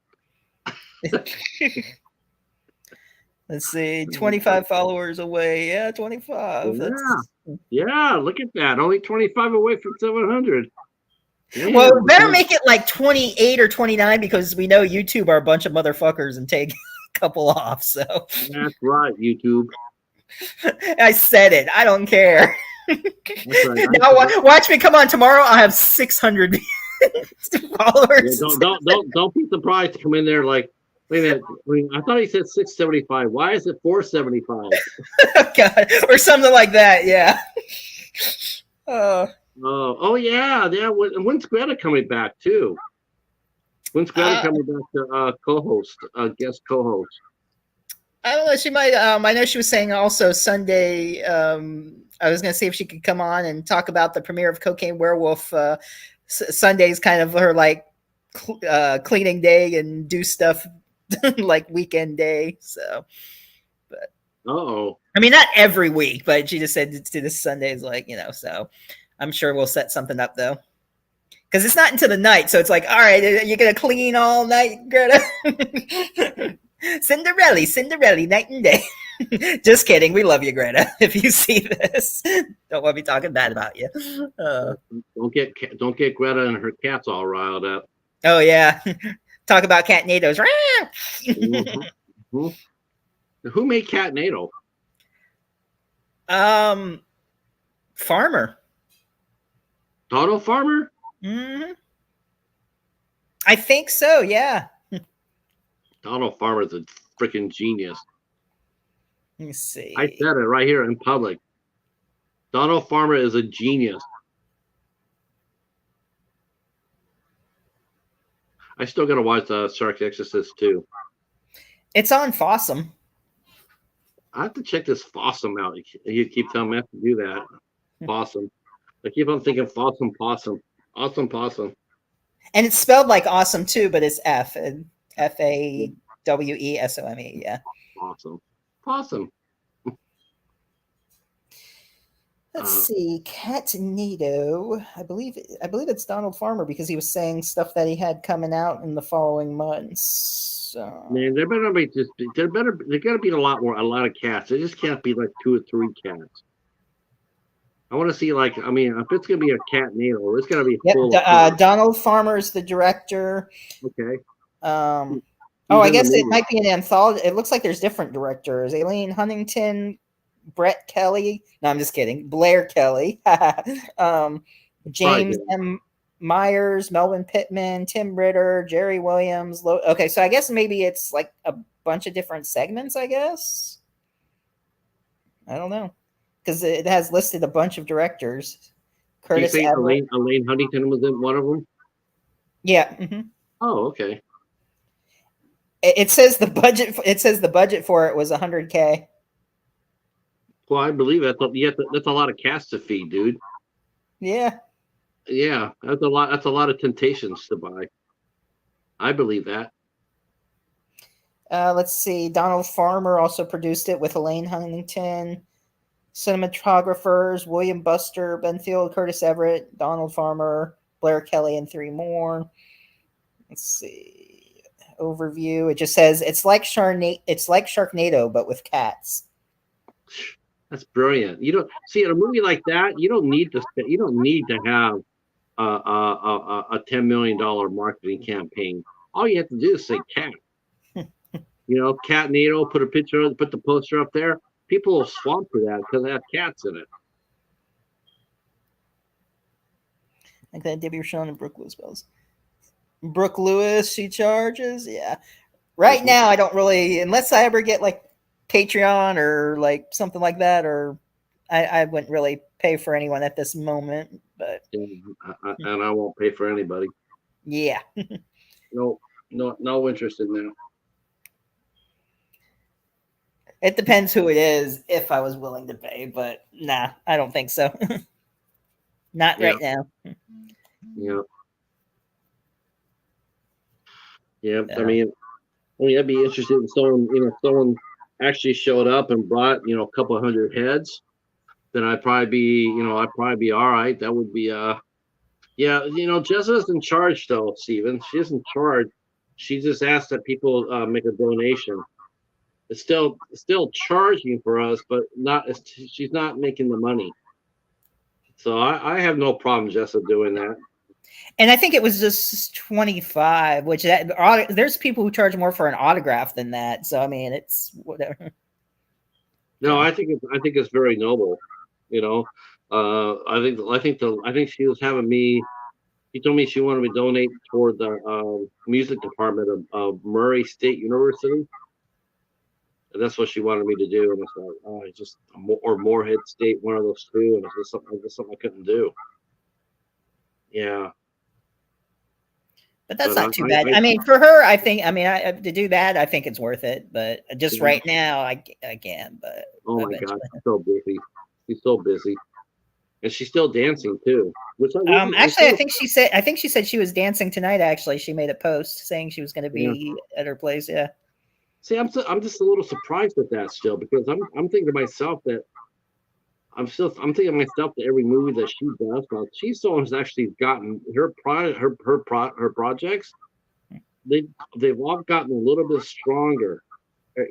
Let's see, 25 followers away. Yeah, 25. Yeah, look at that. Only 25 away from 700. Damn. Well, we better make it like 28 or 29 because we know YouTube are a bunch of motherfuckers and take a couple off. So that's right, YouTube. I said it. I don't care. Right. Now watch me. Come on, tomorrow I'll have 600 followers. Yeah, don't be surprised to come in there like, wait a minute. I thought he said 675. Why is it 475? God, or something like that. Yeah. Oh yeah. When's Greta coming back too? When's Greta coming back to co-host, guest co-host? I don't know. She might. I know she was saying also Sunday. I was going to see if she could come on and talk about the premiere of Cocaine Werewolf. Sunday's kind of her like cleaning day and do stuff like weekend day. So, but I mean, not every week, but she just said to this Sundays, like, you know. So, I'm sure we'll set something up though, because it's not until the night. So it's like, all right, you're gonna clean all night, Greta. Cinderella, night and day. Just kidding. We love you, Greta. If you see this, don't want me talking bad about you. Don't get Greta and her cats all riled up. Oh yeah, talk about Catnados. Mm-hmm. Who made Catnado? Farmer. Donald Farmer. Mm-hmm. I think so. Yeah. Donald Farmer is a freaking genius. Let me see. I said it right here in public. Donald Farmer is a genius. I still gotta watch Shark Exorcist too. It's on Fossum. I have to check this Fossum out. You keep telling me I have to do that. Fossum. I keep on thinking Fossum Possum. Awesome Possum. And it's spelled like awesome too, but it's F-A-W-E-S-O-M-E. Yeah. Awesome. Possum. Let's see, Catnado. I believe it's Donald Farmer because he was saying stuff that he had coming out in the following months. So. Man, there gotta be a lot of cats. There just can't be like 2 or 3 cats. I want to see if it's gonna be a Catnado, it's gonna be full. Donald Farmer is the director. Okay. I guess it might be an anthology. It looks like there's different directors. Aileen Huntington, Brett Kelly. No, I'm just kidding. Blair Kelly. James M. Myers, Melvin Pittman, Tim Ritter, Jerry Williams. Okay, so I guess maybe it's like a bunch of different segments, I guess. I don't know. Because it has listed a bunch of directors. Curtis Elaine Huntington was in one of them? Yeah. Mm-hmm. Oh, okay. It says the budget. It says the budget for it was $100K. Well, I believe that. That's a lot of cats to feed, dude. Yeah. Yeah, that's a lot. That's a lot of temptations to buy. I believe that. Let's see. Donald Farmer also produced it with Elaine Huntington. Cinematographers: William Buster, Benfield, Curtis Everett, Donald Farmer, Blair Kelly, and 3 more. Let's see. Overview. It just says it's like Sharknado, but with cats. That's brilliant. You don't see in a movie like that. You don't need to. You don't need to have a $10 million marketing campaign. All you have to do is say cat. Catnado. Put the poster up there. People will swamp for that because they have cats in it. Like that Debbie Rochon and Brooke Lewis bells. Brooke Lewis, she charges. Yeah. Right now, I don't really, unless I ever get like Patreon or like something like that, or I wouldn't really pay for anyone at this moment. But and I won't pay for anybody. Yeah. No interest in that. It depends who it is if I was willing to pay, but nah, I don't think so. Not right now. Yeah. Yeah. I mean, I'd be interested in someone actually showed up and brought, a couple of hundred heads, then I'd probably be all right. That would be Jessica's in charge though, Steven. She isn't in charge. She just asked that people make a donation. It's still charging for us, but she's not making the money. So I have no problem, Jessica, doing that. And I think it was just 25, which there's people who charge more for an autograph than that. So I mean, it's whatever. No, I think it's very noble. I think she was having me. She told me she wanted me to donate toward the music department of Murray State University. And that's what she wanted me to do, and it's like, or Moorhead State, one of those two, and it's just something I couldn't do. Yeah, but that's not too bad. I mean, for her, I think. I mean, to do that, I think it's worth it. But just right now, I can't. But oh my God, she's so busy. She's so busy, and she's still dancing too. Actually, I think she said she was dancing tonight. Actually, she made a post saying she was going to be at her place. Yeah. See, I'm just a little surprised at that still, because I'm thinking to myself that every movie that she does, well, she's someone who's actually gotten her projects. They've all gotten a little bit stronger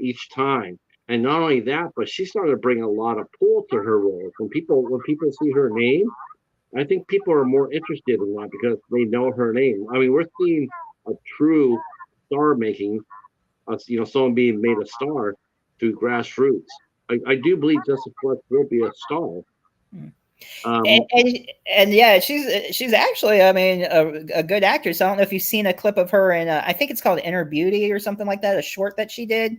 each time, and not only that, but she started to bring a lot of pull to her roles. When people see her name, I think people are more interested in that because they know her name. I mean, we're seeing a true star making. Someone being made a star through grassroots. I do believe Jessica Fletcher will be a star. And yeah, she's actually, I mean, a good actress. I don't know if you've seen a clip of her in, I think it's called Inner Beauty or something like that, a short that she did.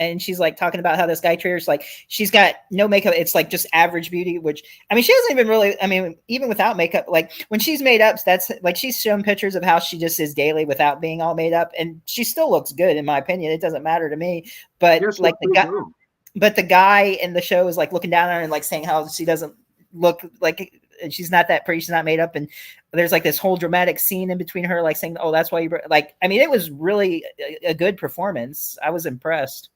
And she's like talking about how this guy treats her, like she's got no makeup. It's like just average beauty, which I mean, she doesn't even really, I mean, even without makeup, like when she's made up, that's like, she's shown pictures of how she just is daily without being all made up. And she still looks good in my opinion. It doesn't matter to me, but like the guy in the show is like looking down on her and like saying how she doesn't look like, she's not that pretty. She's not made up. And there's like this whole dramatic scene in between her, like saying, oh, that's why you like, I mean, it was really a good performance. I was impressed.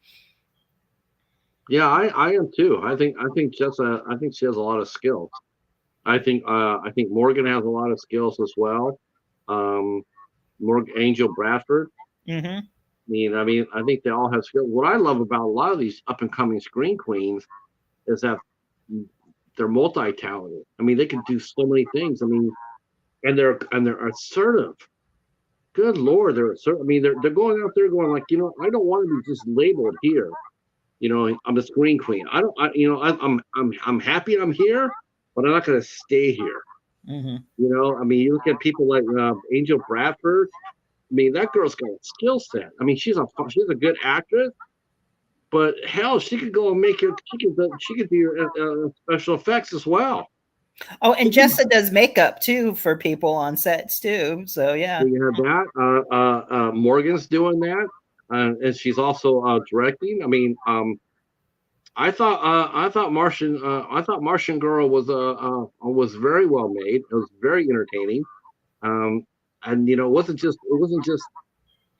Yeah, I am too. I think Jessica, I think she has a lot of skills. I think Morgan has a lot of skills as well. Angel Bradford. Mm-hmm. I mean, I think they all have skills. What I love about a lot of these up and coming screen queens is that they're multi-talented. I mean, they can do so many things. I mean, and they're assertive. Good Lord, they're assertive. I mean, they're going out there going like, I don't want to be just labeled here. I'm a screen queen. I'm happy I'm here, but I'm not going to stay here. Mm-hmm. I mean, you look at people like Angel Bradford. I mean, that girl's got a skill set. I mean, she's a good actress, but hell, she could go and make it. She could do special effects as well. Oh, and Jessica does makeup too for people on sets too. So yeah, you have that. Morgan's doing that. and she's also directing. I mean, I thought Martian Girl was very well made. It was very entertaining. And it wasn't just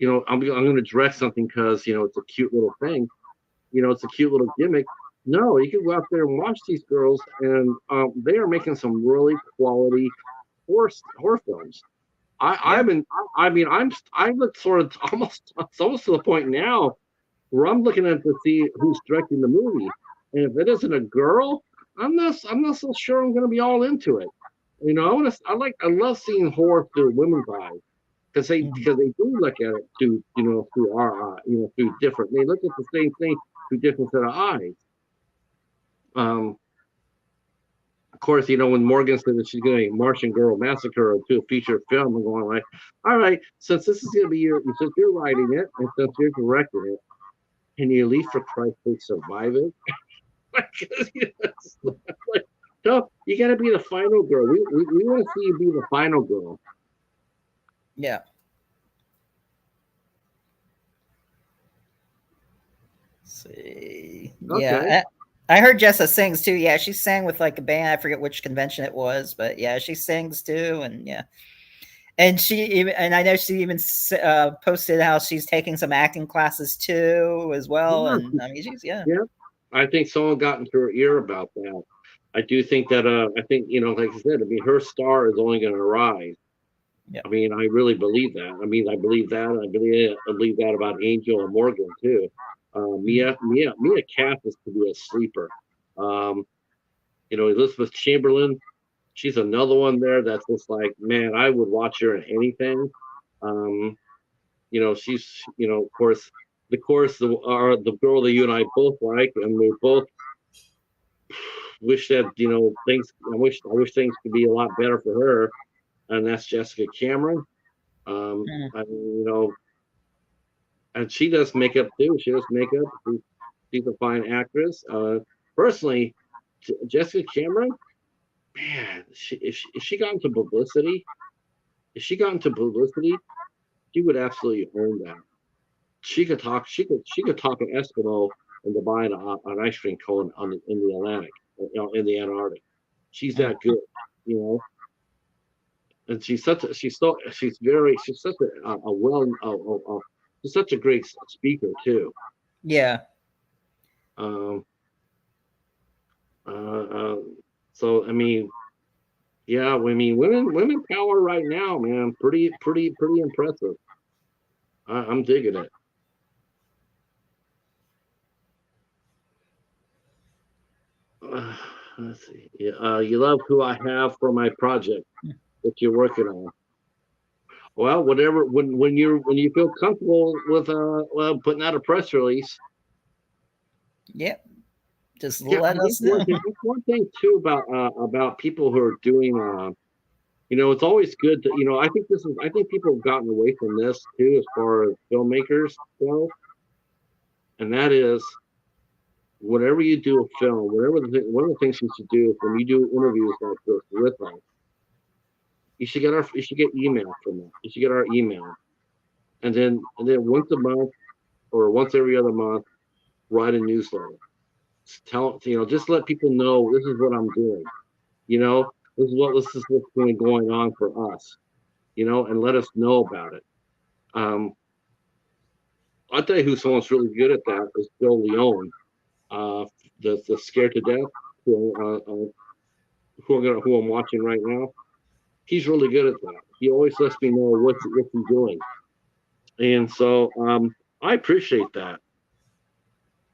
I'm going to direct something because it's a cute little thing. It's a cute little gimmick. No, you can go out there and watch these girls, and they are making some really quality horror films. Yeah. I'm sort of almost it's almost to the point now where I'm looking at to see who's directing the movie, and if it isn't a girl, I'm not so sure I'm going to be all into it. I love seeing horror through women's eyes because they do look at it through our through different. They look at the same thing through different set of eyes. Um, of course, when Morgan said that she's going to Martian Girl Massacre to a feature film, I'm going like, all right, since this is going to be since you're writing it and since you're directing it, can you at least for Christ's sake survive it? Like, no, you got to be the final girl. We want to see you be the final girl. Yeah. Let's see. Okay. Yeah. I heard Jessa sings too. Yeah, she sang with like a band. I forget which convention it was, but yeah, she sings too. And yeah. And I know she even posted how she's taking some acting classes too, as well. Yeah. And I mean, yeah. I think someone got into her ear about that. I do think that I think like I said, I mean her star is only going to rise. Yeah. I mean, I really believe that. I mean, I believe that. I believe that about Angel and Morgan too. Mia Cath is to be a sleeper. Elizabeth Chamberlain, she's another one there that's just like, man, I would watch her in anything. She's of course the girl that you and I both like, and we both wish that things. I wish things could be a lot better for her, and that's Jessica Cameron. And she does makeup too. She does makeup. She's a fine actress. Personally, Jessica Cameron, man, if she got into publicity, she would absolutely own that. She could talk. She could talk an Eskimo into buying an ice cream cone in the Atlantic, in the Antarctic. She's that good, and she's such a she's such she's such a great speaker too. Yeah. Um. So I mean, yeah. I mean, women power right now, man. Pretty impressive. I'm digging it. Let's see. Yeah, you love who I have for my project that you're working on. Well, whatever. When you feel comfortable with putting out a press release. Yep. Just Yeah, let us know. one thing too about people who are doing it's always good to I think people have gotten away from this too as far as filmmakers go, and that is whatever you do a film, one of the things you should do is when you do interviews like this with us, you should get email from us. You should get our email, and then once a month or once every other month, write a newsletter. Just let people know this is what I'm doing. This is what's going on for us. And let us know about it. I'll tell you who someone's really good at that is Bill Leone, the Scared to Death, who I'm watching right now. He's really good at that. He always lets me know what's he's doing, and so I appreciate that.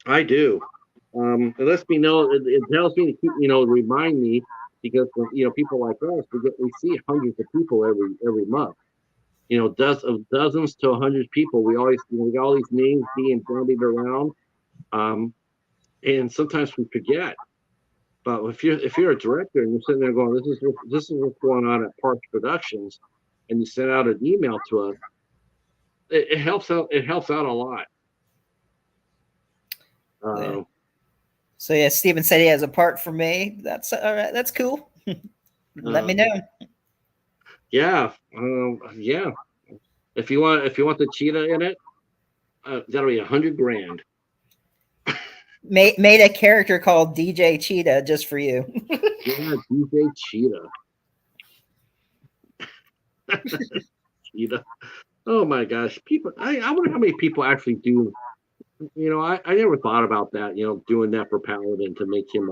I do. It lets me know. It tells me to keep, remind me because people like us, we see hundreds of people every month. Dozens to 100 people. We always, we got all these names being bandied around, and sometimes we forget. But if you're a director and you're sitting there going, this is what's going on at Parks Productions, and you send out an email to us, it helps out. It helps out a lot. Yeah. So yeah, Steven said he has a part for me. That's all right. That's cool. Let me know. Yeah, yeah. If you want the cheetah in it, that'll be $100,000. Made a character called DJ Cheetah just for you. Yeah, DJ Cheetah. Cheetah. Oh my gosh, people! I wonder how many people actually do. I never thought about that. Doing that for Paladin to make him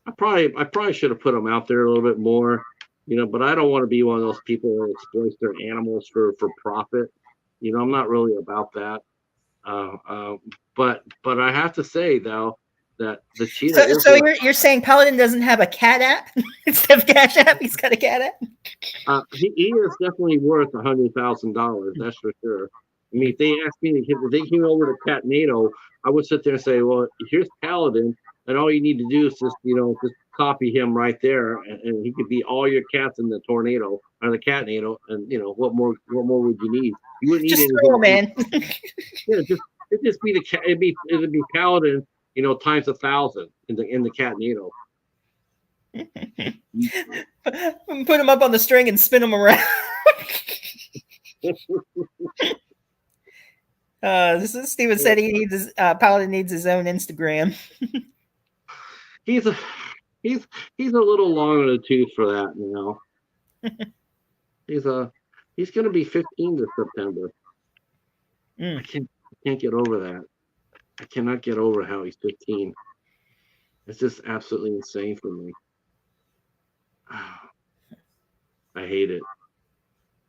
I probably should have put him out there a little bit more. But I don't want to be one of those people that exploits their animals for profit. I'm not really about that. Uh, uh, but I have to say though that the cheetah is. So you're saying Paladin doesn't have a cat app instead of Cash App? He's got a cat app. He is definitely worth $100,000. That's for sure. I mean, if they asked me, if they came over to Cat NATO, I would sit there and say, "Well, here's Paladin, and all you need to do is just copy him right there, and he could be all your cats in the tornado or the Cat NATO, and what more would you need? You wouldn't need Just anything. throw him in. Yeah, it'd just be it'd be Paladin, times 1,000 in the Cat NATO. Put him up on the string and spin him around. Steven said he needs Paladin needs his own Instagram. He's a little long in the tooth for that. He's going to be 15 this September. I can't get over that. I cannot get over how he's 15. It's just absolutely insane for me. I hate it.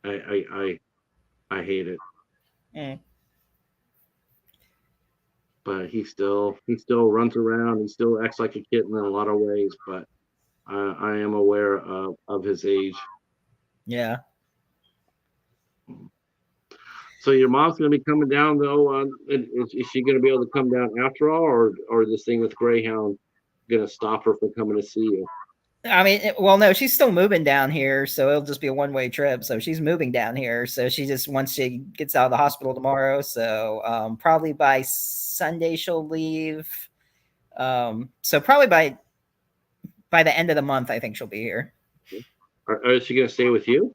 I hate it. But he still runs around. He still acts like a kitten in a lot of ways. But I am aware of his age. Yeah. So your mom's going to be coming down though. Is she going to be able to come down after all, or this thing with Greyhound going to stop her from coming to see you? I mean, well, no, she's still moving down here, so it'll just be a one-way trip. So she's moving down here. So she just once she gets out of the hospital tomorrow, so probably by Sunday she'll leave. So probably by the end of the month, I think she'll be here. Is she going to stay with you?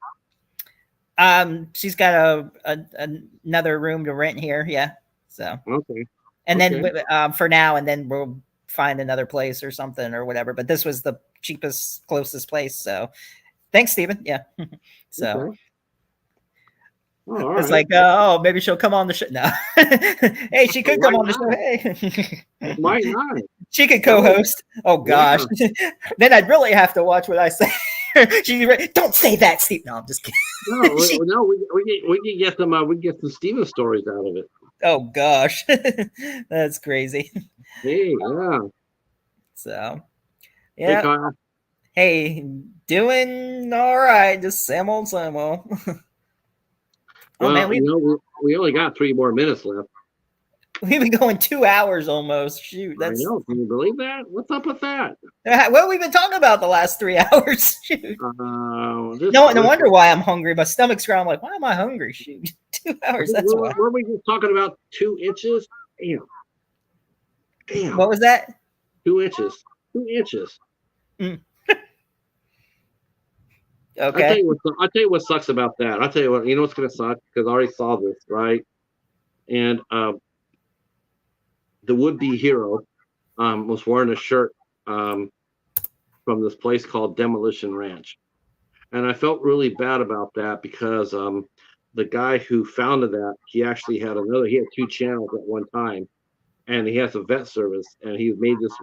She's got another room to rent here. Yeah. So okay. And then for now, and then we'll find another place or something or whatever. But this was the cheapest, closest place. So thanks, Stephen. Yeah. So. Okay. It's like, oh, maybe she'll come on the show. No, hey, she could come on the show. Hey, might not. She could co-host. Oh gosh, yeah. Then I'd really have to watch what I say. Don't say that, Steve. No, I'm just kidding. No, we can get some. We get some Steven stories out of it. Oh gosh, that's crazy. Hey, yeah. So, yeah. Hey, doing all right. Just same old. Well, man, we only got 3 more minutes left. We've been going 2 hours almost. Shoot, I know. Can you believe that? What's up with that? What we've been talking about the last 3 hours. Shoot. No wonder why I'm hungry. My stomach's growling. I'm like, why am I hungry? Shoot, 2 hours. That's why. Were we just talking about 2 inches? Damn. What was that? 2 inches. 2 inches. Okay. I'll tell you what sucks about that. I'll tell you what. You know what's gonna suck, because I already saw this, right? And the would-be hero was wearing a shirt from this place called Demolition Ranch, and I felt really bad about that because the guy who founded that, he had 2 channels at one time, and he has a vet service, and he made this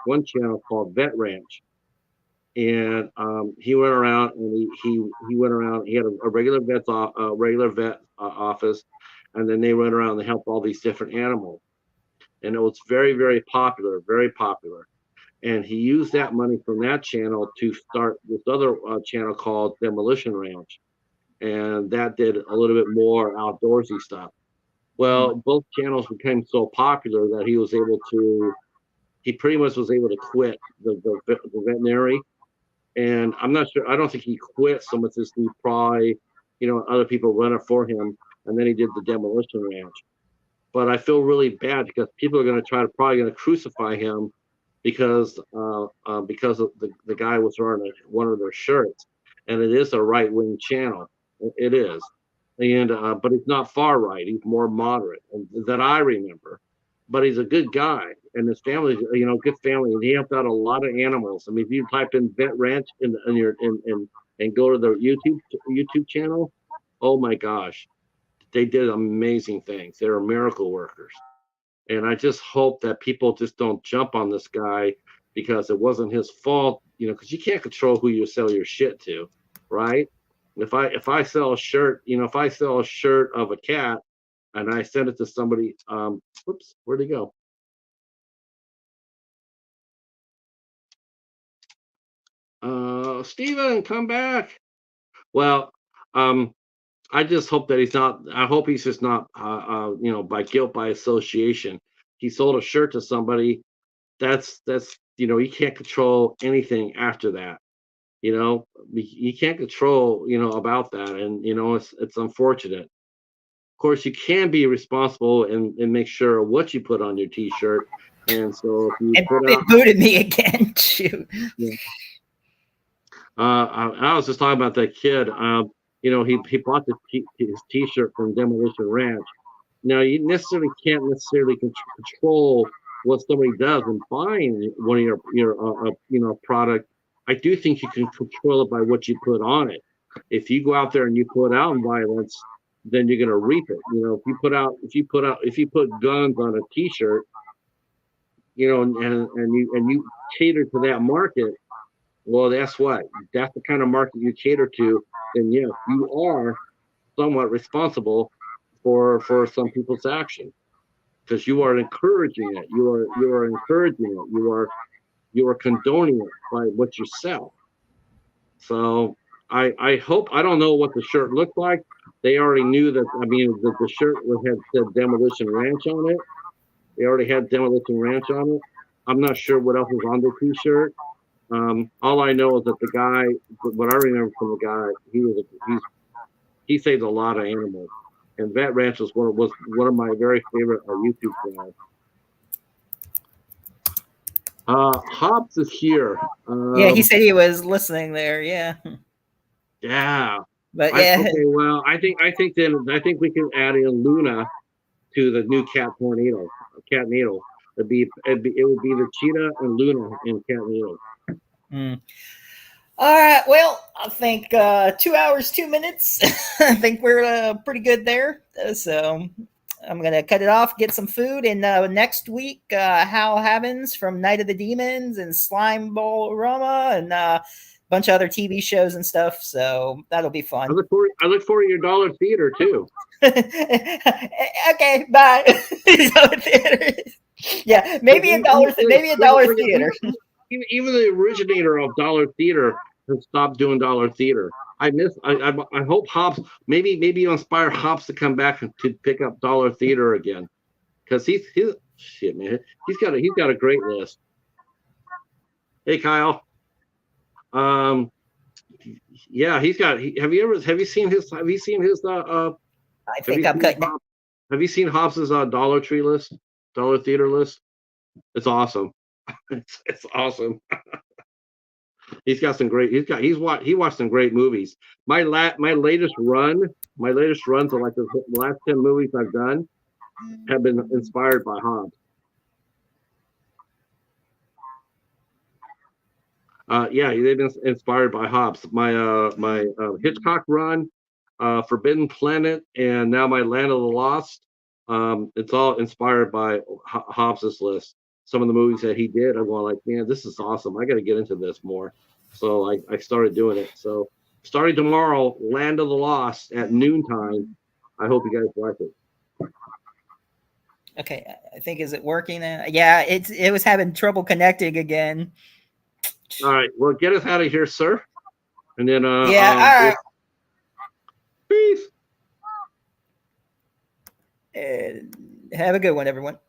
one channel called Vet Ranch. And he went around and he had a regular vet office, and then they went around and helped all these different animals, and it was very, very popular, very popular. And he used that money from that channel to start this other channel called Demolition Ranch, and that did a little bit more outdoorsy stuff. Well, both channels became so popular that he pretty much was able to quit the veterinary. And I'm not sure. I don't think he quit so much as he probably, other people run it for him, and then he did the Demolition Ranch. But I feel really bad because people are probably going to crucify him because of the guy was wearing one of their shirts, and it is a right-wing channel. It is. and but he's not far right. He's more moderate, and, that I remember. But he's a good guy, and his family, good family, and he helped out a lot of animals. I mean, if you type in Vet Ranch and go to the YouTube channel, oh my gosh, they did amazing things. They were miracle workers. And I just hope that people just don't jump on this guy because it wasn't his fault, because you can't control who you sell your shit to, right? If I sell a shirt, if I sell a shirt of a cat and I send it to somebody, whoops, where'd he go? Steven, come back. Well, I just hope that he's not. I hope he's just not. By guilt by association. He sold a shirt to somebody. That's you can't control anything after that. You can't control about that, and it's unfortunate. Of course, you can be responsible and make sure what you put on your T-shirt. And so if you put out, it booted me again. Shoot. Yeah. I was just talking about that kid. He bought his T-shirt from Demolition Ranch. Now you can't necessarily control what somebody does in buying one of your product. I do think you can control it by what you put on it. If you go out there and you put out violence, then you're going to reap it. If you put guns on a T-shirt, and you cater to that market. Well, that's the kind of market you cater to. Then yes, you are somewhat responsible for some people's action because you are encouraging it. You are encouraging it. You are condoning it by what you sell. So I hope, I don't know what the shirt looked like. They already knew that. I mean, that the shirt had said Demolition Ranch on it. They already had Demolition Ranch on it. I'm not sure what else was on the T-shirt. All I know is that the guy, what I remember from the guy, he saved a lot of animals, and Vet Ranch was one of my very favorite YouTube channels. Hobbs is here. Yeah, he said he was listening there. Yeah. Yeah. But yeah. Okay. Well, I think we can add in Luna to the new Cat Needle. It would be the Cheetah and Luna in Cat Needle. All right. Well, I think 2 hours, 2 minutes. I think we're pretty good there. So I'm going to cut it off, get some food. And next week, Hal Havens from Night of the Demons and Slime Ball Rama and a bunch of other TV shows and stuff. So that'll be fun. I look forward to your Dollar Theater, too. Okay, bye. Yeah, maybe a dollar theater. Even the originator of Dollar Theater has stopped doing Dollar Theater. I hope Hobbs, maybe you inspire Hobbs to come back to pick up Dollar Theater again, because he's shit, man. He's got a great list. Hey, Kyle. Yeah, he's got. Have you seen his? I think I'm cutting. Have you seen Hobbs's Dollar Theater list? It's awesome. It's awesome. He's got some great. He watched some great movies. My latest runs of like the last 10 movies I've done have been inspired by Hobbs. Yeah, they've been inspired by Hobbs. My Hitchcock run, Forbidden Planet, and now my Land of the Lost. It's all inspired by Hobbs's list. Some of the movies that he did, I'm going like, man, this is awesome. I got to get into this more. So I started doing it. So starting tomorrow, Land of the Lost at noontime. I hope you guys like it. Okay, I think, is it working? Yeah, it was having trouble connecting again. All right, well, get us out of here, sir. And then all right. Peace. Have a good one, everyone.